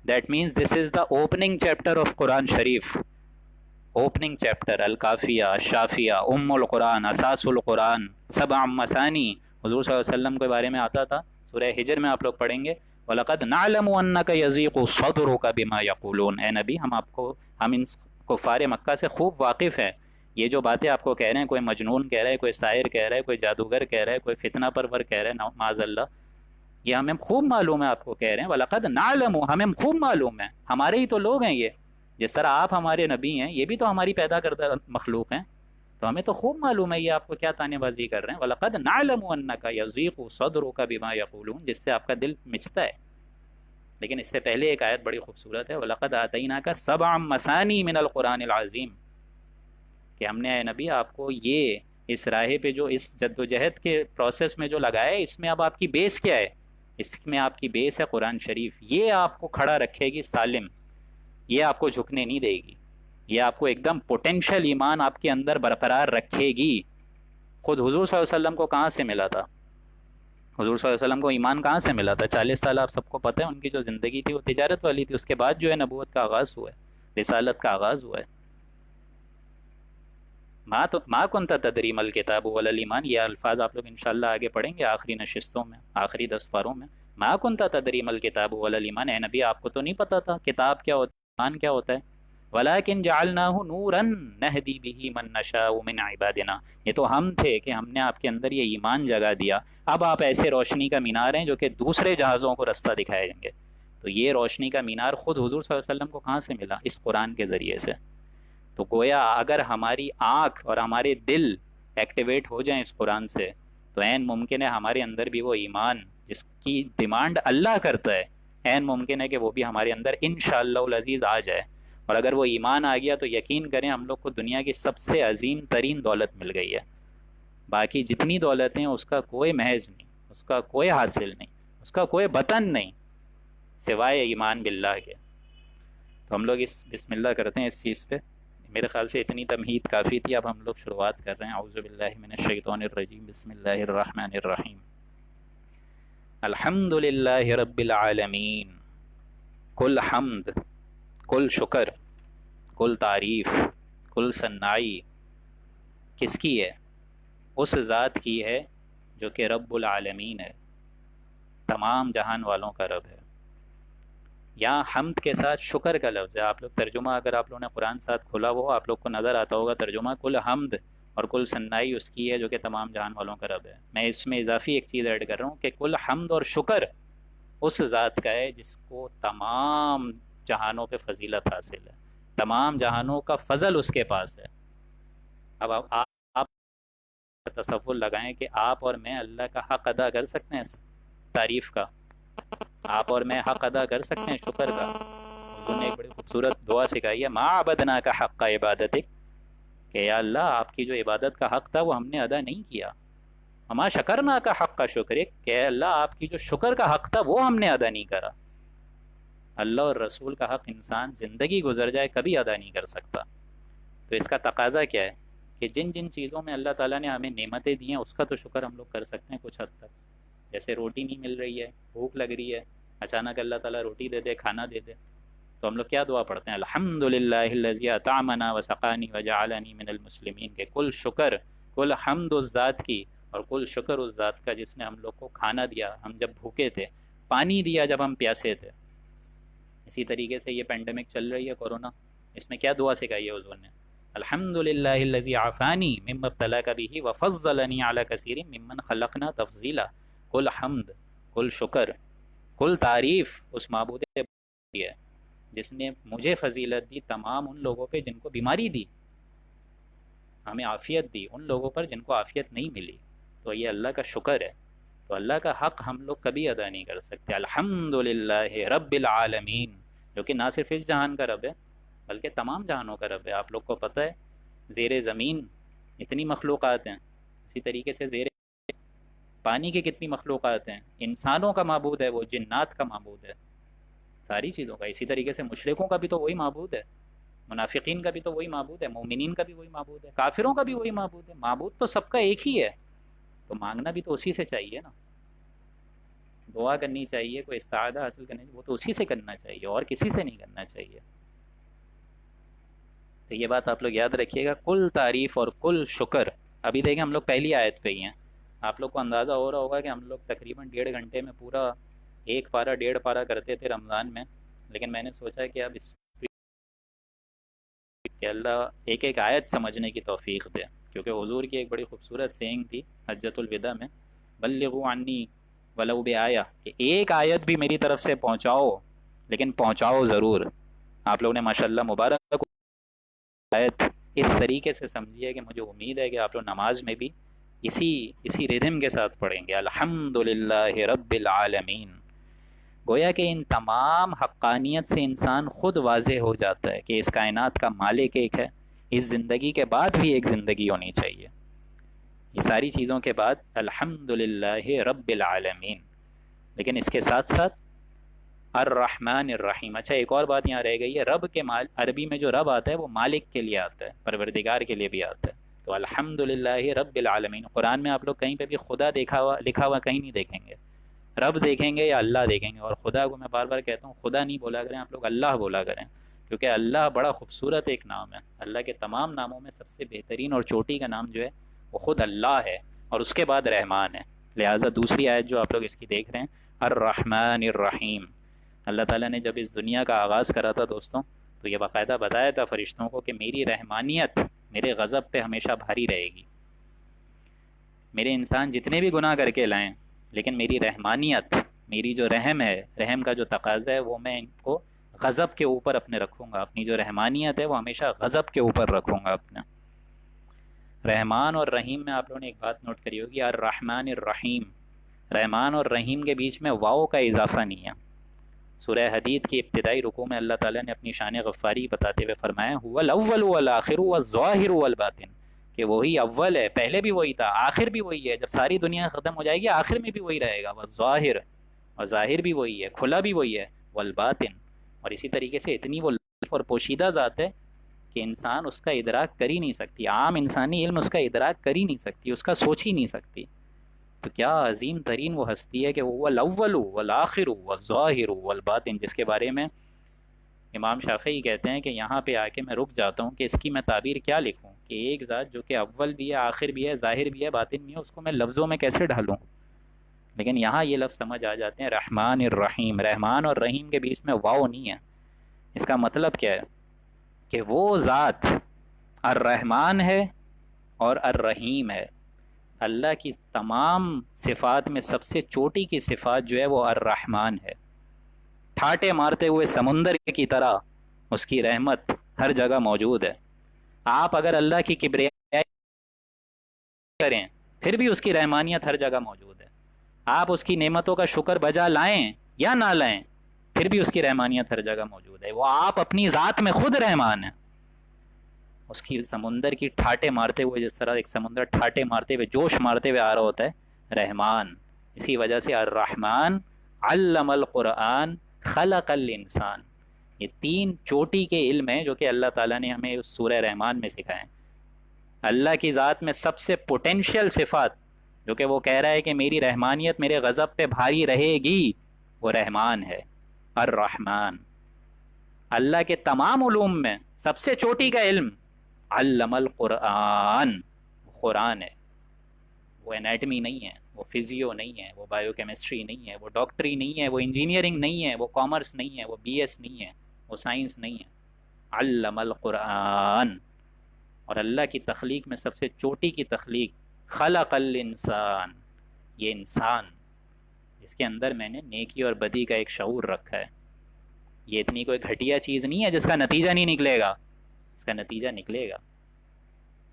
That means this is the opening chapter of Quran شریف۔ اوپننگ چیپٹر، الکافیہ، الشافیہ، ام القرآن، اساس القرآن، سبع مثانی، حضور صلی اللہ علیہ وسلم کے بارے میں آتا تھا۔ سورہ ہجر میں آپ لوگ پڑھیں گے، وَلَقَدْ نَعْلَمُ أَنَّكَ يَضِيقُ صَدْرُكَ بِمَا يَقُولُونَ۔ اے نبی، ہم ان کفار مکہ سے خوب واقف ہیں۔ یہ جو باتیں آپ کو کہہ رہے ہیں، کوئی مجنون کہہ رہا ہے، کوئی شاعر کہہ رہا ہے، کوئی جادوگر کہہ رہا ہے، کوئی فتنہ پرور کہہ رہا ہے، معاذ اللہ، یہ ہمیں خوب معلوم ہے۔ آپ کو کہہ رہے ہیں وَلَقَدْ نَعْلَمُ، ہمیں خوب معلوم ہے، ہمارے ہی تو لوگ ہیں یہ، جس طرح آپ ہمارے نبی ہیں، یہ بھی تو ہماری پیدا کردہ مخلوق ہیں، تو ہمیں تو خوب معلوم ہے یہ آپ کو کیا طعنے بازی کر رہے ہیں۔ وَلَقَدْ نَعْلَمُ أَنَّكَ يَضِيقُ صَدْرُكَ بِمَا يَقُولُونَ، جس سے آپ کا دل مچتا ہے۔ لیکن اس سے پہلے ایک آیت بڑی خوبصورت ہے، وَلَقَدْ آتَيْنَاكَ سَبْعًا مَثَانِي مِنَ الْقُرْآنِ الْعَظِيمِ، کہ ہم نے اے نبی آپ کو یہ اس راہ پہ جو اس جد و جہد کے پروسیس میں جو لگایا ہے، اس میں اب آپ کی بیس کیا ہے؟ اس میں آپ کی بیس ہے قرآن شریف۔ یہ آپ کو کھڑا رکھے گی سالم، یہ آپ کو جھکنے نہیں دے گی، یہ آپ کو ایک دم پوٹینشل ایمان آپ کے اندر برقرار رکھے گی۔ خود حضور صلی اللہ علیہ وسلم کو کہاں سے ملا تھا؟ حضور صلی اللہ علیہ وسلم کو ایمان کہاں سے ملا تھا؟ 40 سال آپ سب کو پتہ ہے ان کی جو زندگی تھی وہ تجارت والی تھی، اس کے بعد جو ہے نبوت کا آغاز ہوا ہے، رسالت کا آغاز ہوا ہے۔ ما کنت تدری مل کتاب ولا الایمان، یہ الفاظ آپ لوگ انشاءاللہ آگے پڑھیں گے آخری نشستوں میں، آخری 10 پاروں میں۔ ما کنت تدری مل کتاب ولا الایمان، اے نبی آپ کو تو نہیں پتا تھا کتاب کیا ہوتا ہے، ایمان کیا ہوتا ہے۔ ولیکن جعلناہ نورا نہدی بہ من نشاء من عبادنا، یہ تو ہم تھے کہ ہم نے آپ کے اندر یہ ایمان جگا دیا، اب آپ ایسے روشنی کا مینار ہیں جو کہ دوسرے جہازوں کو رستہ دکھائیں گے۔ تو یہ روشنی کا مینار خود حضور صلی اللہ علیہ وسلم کو کہاں سے ملا؟ اس قرآن کے ذریعے سے۔ تو گویا اگر ہماری آنکھ اور ہمارے دل ایکٹیویٹ ہو جائیں اس قرآن سے، تو عین ممکن ہے ہمارے اندر بھی وہ ایمان جس کی ڈیمانڈ اللہ کرتا ہے، عین ممکن ہے کہ وہ بھی ہمارے اندر انشاءاللہ العزیز آ جائے۔ اور اگر وہ ایمان آ گیا تو یقین کریں ہم لوگ کو دنیا کی سب سے عظیم ترین دولت مل گئی ہے۔ باقی جتنی دولتیں ہیں اس کا کوئی محض نہیں، اس کا کوئی حاصل نہیں، اس کا کوئی بطن نہیں سوائے ایمان باللہ کے۔ تو ہم لوگ اس بسم اللہ کرتے ہیں اس چیز پہ۔ میرے خیال سے اتنی تمہید کافی تھی، اب ہم لوگ شروعات کر رہے ہیں۔ اعوذ باللہ من الشیطان الرجیم، بسم اللہ الرحمن الرحیم۔ الحمد للہ رب العالمین، کل حمد، کل شکر، کل تعریف، کل ثنائی کس کی ہے؟ اس ذات کی ہے جو کہ رب العالمین ہے، تمام جہان والوں کا رب ہے۔ یہاں حمد کے ساتھ شکر کا لفظ ہے۔ آپ لوگ ترجمہ اگر آپ لوگوں نے قرآن ساتھ کھولا ہو آپ لوگ کو نظر آتا ہوگا ترجمہ، کل حمد اور کل ثنائی اس کی ہے جو کہ تمام جہان والوں کا رب ہے۔ میں اس میں اضافی ایک چیز ایڈ کر رہا ہوں کہ کل حمد اور شکر اس ذات کا ہے جس کو تمام جہانوں پہ فضیلت حاصل ہے، تمام جہانوں کا فضل اس کے پاس ہے۔ اب آپ تصور لگائیں کہ آپ اور میں اللہ کا حق ادا کر سکتے ہیں تعریف کا؟ آپ اور میں حق ادا کر سکتے ہیں شکر کا؟ حضور نے ایک بڑی خوبصورت دعا سکھائی ہے، ما عبدناک حق عبادتک، کہ یا اللہ آپ کی جو عبادت کا حق تھا وہ ہم نے ادا نہیں کیا۔ وما شکرناک حق شکرک، کہ اللہ آپ کی جو شکر کا حق تھا وہ ہم نے ادا نہیں کرا۔ اللہ اور رسول کا حق انسان زندگی گزر جائے کبھی ادا نہیں کر سکتا. تو اس کا تقاضا کیا ہے کہ جن جن چیزوں میں اللہ تعالیٰ نے ہمیں نعمتیں دی ہیں اس کا تو شکر ہم لوگ کر سکتے ہیں کچھ حد تک. جیسے روٹی نہیں مل رہی ہے، بھوک لگ رہی ہے، اچانک اللہ تعالیٰ روٹی دے دے، کھانا دے دے، تو ہم لوگ کیا دعا پڑھتے ہیں؟ الحمدللہ الذی اطعمنا وسقانی وجعلنی من المسلمین. کے کل شکر، کل حمد اس ذات کی اور کل شکر اس ذات کا جس نے ہم لوگ کو کھانا دیا ہم جب بھوکے تھے، پانی دیا جب ہم پیاسے تھے. اسی طریقے سے یہ پینڈیمک چل رہی ہے کورونا، اس میں کیا دعا سکھائی ہے حضور نے؟ الحمدللہ الذی عافانی مما ابتلاک بہ وفضلنی علی کثیر ممن خلقنا تفضیلا. کل حمد، کل شکر، کل تعریف اس معبود ہے جس نے مجھے فضیلت دی تمام ان لوگوں پہ جن کو بیماری دی، ہمیں عافیت دی ان لوگوں پر جن کو عافیت نہیں ملی. تو یہ اللہ کا شکر ہے. تو اللہ کا حق ہم لوگ کبھی ادا نہیں کر سکتے. الحمدللہ رب العالمین، جو کہ نہ صرف اس جہان کا رب ہے بلکہ تمام جہانوں کا رب ہے. آپ لوگ کو پتہ ہے زیر زمین اتنی مخلوقات ہیں، اسی طریقے سے زیر پانی کی کتنی مخلوقات ہیں. انسانوں کا معبود ہے وہ، جنات کا معبود ہے، ساری چیزوں کا. اسی طریقے سے مشرکوں کا بھی تو وہی معبود ہے، منافقین کا بھی تو وہی معبود ہے، مومنین کا بھی وہی معبود ہے، کافروں کا بھی وہی معبود ہے. معبود تو سب کا ایک ہی ہے، تو مانگنا بھی تو اسی سے چاہیے نا. دعا کرنی چاہیے، کوئی استعادہ حاصل کرنی چاہیے، وہ تو اسی سے کرنا چاہیے اور کسی سے نہیں کرنا چاہیے. تو یہ بات آپ لوگ یاد رکھیے گا. کل تعریف اور کل شکر. ابھی دیکھیں ہم لوگ پہلی آیت پہ ہی ہیں. آپ لوگ کو اندازہ ہو رہا ہوگا کہ ہم لوگ تقریباً 1.5 گھنٹے میں پورا ایک پارہ 1.5 پارہ کرتے تھے رمضان میں، لیکن میں نے سوچا کہ اب اس کہ اللہ ایک ایک آیت سمجھنے کی توفیق دے. کیونکہ حضور کی ایک بڑی خوبصورت سینگ تھی حجۃ الوداع میں، بلغوا عنی ولو بآیہ، کہ ایک آیت بھی میری طرف سے پہنچاؤ لیکن پہنچاؤ ضرور. آپ لوگوں نے ماشاءاللہ مبارک آیت اس طریقے سے سمجھی ہے کہ مجھے امید ہے کہ آپ لوگ نماز میں بھی اسی ردھم کے ساتھ پڑھیں گے. الحمدللہ رب العالمین. گویا کہ ان تمام حقانیت سے انسان خود واضح ہو جاتا ہے کہ اس کائنات کا مالک ایک ہے، اس زندگی کے بعد بھی ایک زندگی ہونی چاہیے. یہ ساری چیزوں کے بعد الحمدللہ رب العالمین. لیکن اس کے ساتھ ساتھ الرحمن الرحیم. اچھا ایک اور بات یہاں رہ گئی ہے، رب کے عربی میں جو رب آتا ہے وہ مالک کے لیے آتا ہے، پروردگار کے لیے بھی آتا ہے. تو الحمدللہ رب العالمین. قرآن میں آپ لوگ کہیں پہ بھی خدا لکھا ہوا کہیں نہیں دیکھیں گے. رب دیکھیں گے یا اللہ دیکھیں گے. اور خدا کو میں بار بار کہتا ہوں خدا نہیں بولا کریں آپ لوگ، اللہ بولا کریں، کیونکہ اللہ بڑا خوبصورت ایک نام ہے. اللہ کے تمام ناموں میں سب سے بہترین اور چوٹی کا نام جو ہے وہ خود اللہ ہے، اور اس کے بعد رحمان ہے. لہٰذا دوسری آیت جو آپ لوگ اس کی دیکھ رہے ہیں الرحمن الرحیم. اللہ تعالیٰ نے جب اس دنیا کا آغاز کرا تھا دوستوں تو یہ باقاعدہ بتایا تھا فرشتوں کو کہ میری رحمانیت میرے غضب پہ ہمیشہ بھاری رہے گی. میرے انسان جتنے بھی گناہ کر کے لائیں لیکن میری رحمانیت، میری جو رحم ہے، رحم کا جو تقاضا ہے وہ میں ان کو غضب کے اوپر اپنے رکھوں گا. اپنی جو رحمانیت ہے وہ ہمیشہ غضب کے اوپر رکھوں گا اپنا. رحمان اور رحیم میں آپ لوگوں نے ایک بات نوٹ کری ہوگی، الرحمن الرحیم. رحمان اور رحیم کے بیچ میں واؤ کا اضافہ نہیں ہے. سورہ حدید کی ابتدائی رکوع میں اللہ تعالیٰ نے اپنی شان غفاری بتاتے ہوئے فرمایا هو الاول والآخر والظاہر والباطن، کہ وہی اول ہے، پہلے بھی وہی تھا، آخر بھی وہی ہے. جب ساری دنیا ختم ہو جائے گی آخر میں بھی وہی رہے گا. والظاہر، اور ظاہر بھی وہی ہے، کھلا بھی وہی ہے. والباطن، اور اسی طریقے سے اتنی وہ لطیف اور پوشیدہ ذات ہے کہ انسان اس کا ادراک کر ہی نہیں سکتی. عام انسانی علم اس کا ادراک کر ہی نہیں سکتی، اس کا سوچ ہی نہیں سکتی. تو کیا عظیم ترین وہ ہستی ہے کہ وہ الاول والآخر والظاہر والباطن، جس کے بارے میں امام شافعی کہتے ہیں کہ یہاں پہ آ کے میں رک جاتا ہوں کہ اس کی میں تعبیر کیا لکھوں، کہ ایک ذات جو کہ اول بھی ہے، آخر بھی ہے، ظاہر بھی ہے، باطن بھی ہے، اس کو میں لفظوں میں کیسے ڈھالوں. لیکن یہاں یہ لفظ سمجھ آ جاتے ہیں رحمان الرحیم. رحمان اور رحیم کے بیچ میں واو نہیں ہے. اس کا مطلب کیا ہے کہ وہ ذات الرحمان ہے اور الرحیم ہے. اللہ کی تمام صفات میں سب سے چوٹی کی صفات جو ہے وہ الرحمن ہے. ٹھاٹے مارتے ہوئے سمندر کی طرح اس کی رحمت ہر جگہ موجود ہے. آپ اگر اللہ کی کبریائی کریں پھر بھی اس کی رحمانیت ہر جگہ موجود ہے. آپ اس کی نعمتوں کا شکر بجا لائیں یا نہ لائیں پھر بھی اس کی رحمانیت ہر جگہ موجود ہے. وہ آپ اپنی ذات میں خود رحمان ہیں. اس کی سمندر کی ٹھاٹے مارتے ہوئے، جس طرح ایک سمندر ٹھاٹے مارتے ہوئے جوش مارتے ہوئے آ رہا ہوتا ہے، رحمان. اسی وجہ سے الرحمن علم القرآن خلق الانسان، یہ تین چوٹی کے علم ہیں جو کہ اللہ تعالیٰ نے ہمیں اس سورہ رحمان میں سکھائے ہیں۔ اللہ کی ذات میں سب سے پوٹینشیل صفات جو کہ وہ کہہ رہا ہے کہ میری رحمانیت میرے غضب پہ بھاری رہے گی، وہ رحمان ہے، الرحمن۔ اللہ کے تمام علوم میں سب سے چوٹی کا علم علم القرآن، قرآن ہے۔ وہ انیٹمی نہیں ہے، وہ فزیو نہیں ہے، وہ بایو کیمسٹری نہیں ہے، وہ ڈاکٹری نہیں ہے، وہ انجینئرنگ نہیں ہے، وہ کامرس نہیں ہے، وہ بی ایس نہیں ہے، وہ سائنس نہیں ہے، علم القرآن۔ اور اللہ کی تخلیق میں سب سے چوٹی کی تخلیق خلق الانسان، یہ انسان جس کے اندر میں نے نیکی اور بدی کا ایک شعور رکھا ہے۔ یہ اتنی کوئی گھٹیا چیز نہیں ہے جس کا نتیجہ نہیں نکلے گا، اس کا نتیجہ نکلے گا۔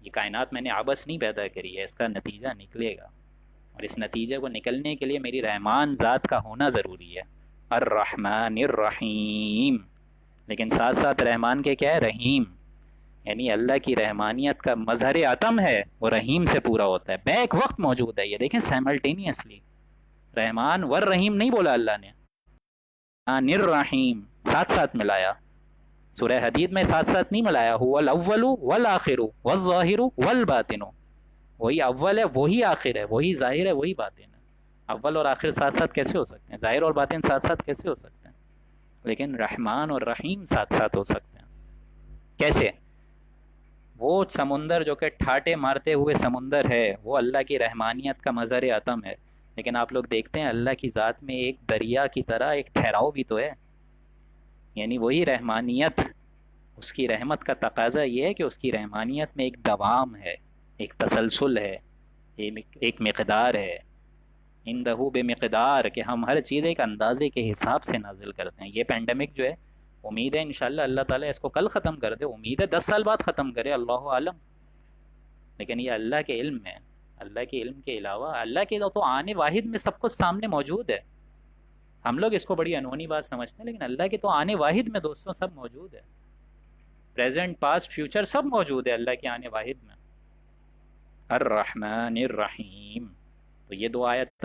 یہ کائنات میں نے عبث نہیں پیدا کری ہے، اس کا نتیجہ نکلے گا، اور اس نتیجے کو نکلنے کے لیے میری رحمان ذات کا ہونا ضروری ہے، الرحمن الرحیم۔ لیکن ساتھ ساتھ رحمان کے کیا ہے؟ رحیم، یعنی اللہ کی رحمانیت کا مظہر عتم ہے وہ رحیم سے پورا ہوتا ہے، بیک وقت موجود ہے۔ یہ دیکھیں سائملٹینیسلی رحمان والرحیم نہیں بولا اللہ نے، الرحیم ساتھ ساتھ ملایا۔ سورہ حدید میں ساتھ ساتھ نہیں ملایا، هو الاول والآخر والظاہر والباطن، وہی اول ہے وہی آخر ہے، وہی ظاہر ہے وہی باطن ہے۔ اول اور آخر ساتھ ساتھ کیسے ہو سکتے ہیں؟ ظاہر اور باطن ساتھ ساتھ کیسے ہو سکتے ہیں؟ لیکن رحمان اور رحیم ساتھ ساتھ ہو سکتے ہیں۔ کیسے؟ وہ سمندر جو کہ ٹھاٹے مارتے ہوئے سمندر ہے، وہ اللہ کی رحمانیت کا مظہر عتم ہے، لیکن آپ لوگ دیکھتے ہیں اللہ کی ذات میں ایک دریا کی طرح ایک ٹھہراؤ بھی تو ہے، یعنی وہی رحمانیت، اس کی رحمت کا تقاضا یہ ہے کہ اس کی رحمانیت میں ایک دوام ہے، ایک تسلسل ہے، ایک مقدار ہے، اندہ بے مقدار، کہ ہم ہر چیز ایک اندازے کے حساب سے نازل کرتے ہیں۔ یہ پینڈیمک جو ہے، امید ہے انشاءاللہ اللہ تعالیٰ اس کو کل ختم کر دے، امید ہے 10 سال بعد ختم کرے، اللہ عالم، لیکن یہ اللہ کے علم میں، اللہ کے علم کے علاوہ اللہ کے تو آنے واحد میں سب کچھ سامنے موجود ہے۔ ہم لوگ اس کو بڑی انہونی بات سمجھتے ہیں، لیکن اللہ کے تو آنے واحد میں دوستوں سب موجود ہے، پریزنٹ پاسٹ فیوچر سب موجود ہے اللہ کے آنے واحد میں۔ الرحمن الرحیم، تو یہ دو آیت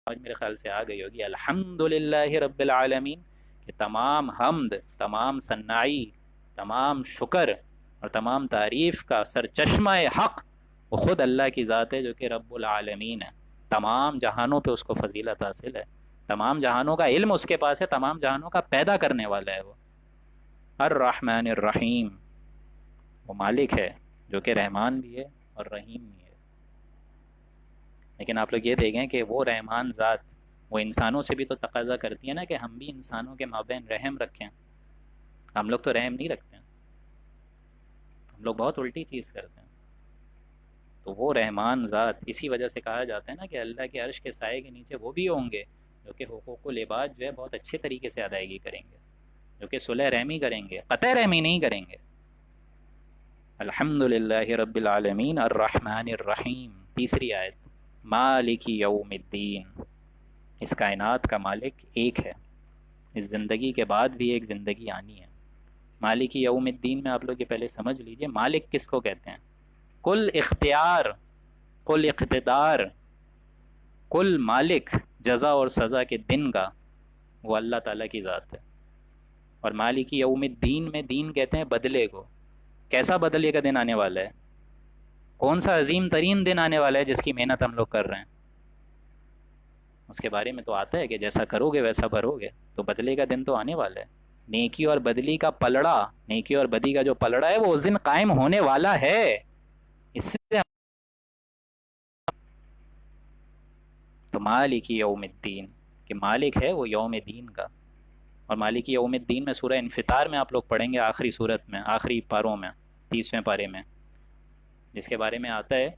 آج میرے خیال سے آ گئی ہوگی۔ الحمدللہ رب العالمین، کہ تمام حمد، تمام ثنائی، تمام شکر اور تمام تعریف کا سرچشمہ حق وہ خود اللہ کی ذات ہے جو کہ رب العالمین ہے، تمام جہانوں پہ اس کو فضیلت حاصل ہے، تمام جہانوں کا علم اس کے پاس ہے، تمام جہانوں کا پیدا کرنے والا ہے وہ۔ الرحمن الرحیم، وہ مالک ہے جو کہ رحمان بھی ہے اور رحیم بھی ہے۔ لیکن آپ لوگ یہ دیکھیں کہ وہ رحمان ذات وہ انسانوں سے بھی تو تقاضا کرتی ہے نا کہ ہم بھی انسانوں کے مابین رحم رکھیں۔ ہم لوگ تو رحم نہیں رکھتے ہیں، ہم لوگ بہت الٹی چیز کرتے ہیں۔ تو وہ رحمان ذات، اسی وجہ سے کہا جاتا ہے نا کہ اللہ کے عرش کے سائے کے نیچے وہ بھی ہوں گے جو کہ حقوق العباد جو ہے بہت اچھے طریقے سے ادائیگی کریں گے، جو کہ صلح رحمی کریں گے، قطع رحمی نہیں کریں گے۔ الحمدللہ رب العالمین الرحمن الرحیم، تیسری آیت، مالک یوم الدین، اس کائنات کا مالک ایک ہے، اس زندگی کے بعد بھی ایک زندگی آنی ہے۔ مالک یوم الدین میں آپ لوگ یہ پہلے سمجھ لیجئے مالک کس کو کہتے ہیں۔ کل اختیار، کل اقتدار، کل مالک جزا اور سزا کے دن کا وہ اللہ تعالیٰ کی ذات ہے۔ اور مالک یوم الدین میں دین کہتے ہیں بدلے کو۔ کیسا بدلے کا دن آنے والا ہے؟ کون سا عظیم ترین دن آنے والا ہے جس کی محنت ہم لوگ کر رہے ہیں؟ اس کے بارے میں تو آتا ہے کہ جیسا کرو گے ویسا بھرو گے، تو بدلے کا دن تو آنے والا ہے۔ نیکی اور بدلی کا پلڑا، نیکی اور بدی کا جو پلڑا ہے وہ اس دن قائم ہونے والا ہے۔ اس سے تو مالک یوم الدین، کہ مالک ہے وہ یوم دین کا۔ اور مالک یوم الدین میں سورہ انفطار میں آپ لوگ پڑھیں گے، آخری صورت میں، آخری پاروں میں، 30ویں پارے میں، جس کے بارے میں آتا ہے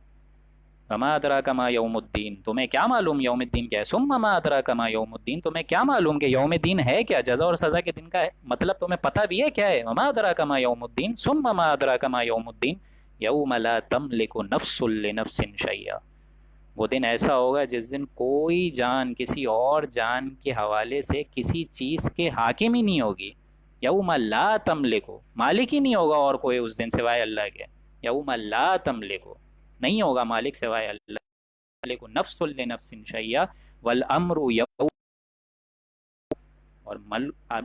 وما ادراک ما یوم الدین، تمہیں کیا معلوم یوم الدین کیا ہے؟ ثم ما ادراک ما یوم الدین، تمہیں کیا معلوم کہ یوم دین ہے کیا، جزا اور سزا کے دن کا ہے مطلب تمہیں پتہ بھی ہے کیا ہے؟ وما ادراک ما یوم الدین ثم ما ادراک ما یوم الدین یوم لا تملک نفس لنفس شیئا، وہ دن ایسا ہوگا جس دن کوئی جان کسی اور جان کے حوالے سے کسی چیز کے حاکم ہی نہیں ہوگی۔ یوم لا تملک، مالک ہی نہیں ہوگا اور کوئی اس دن سوائے اللہ کے۔ یوم لا تملک، نہیں ہوگا مالک سوائے اللہ، مالک نفس لنفس شیئا والامر یوم، اور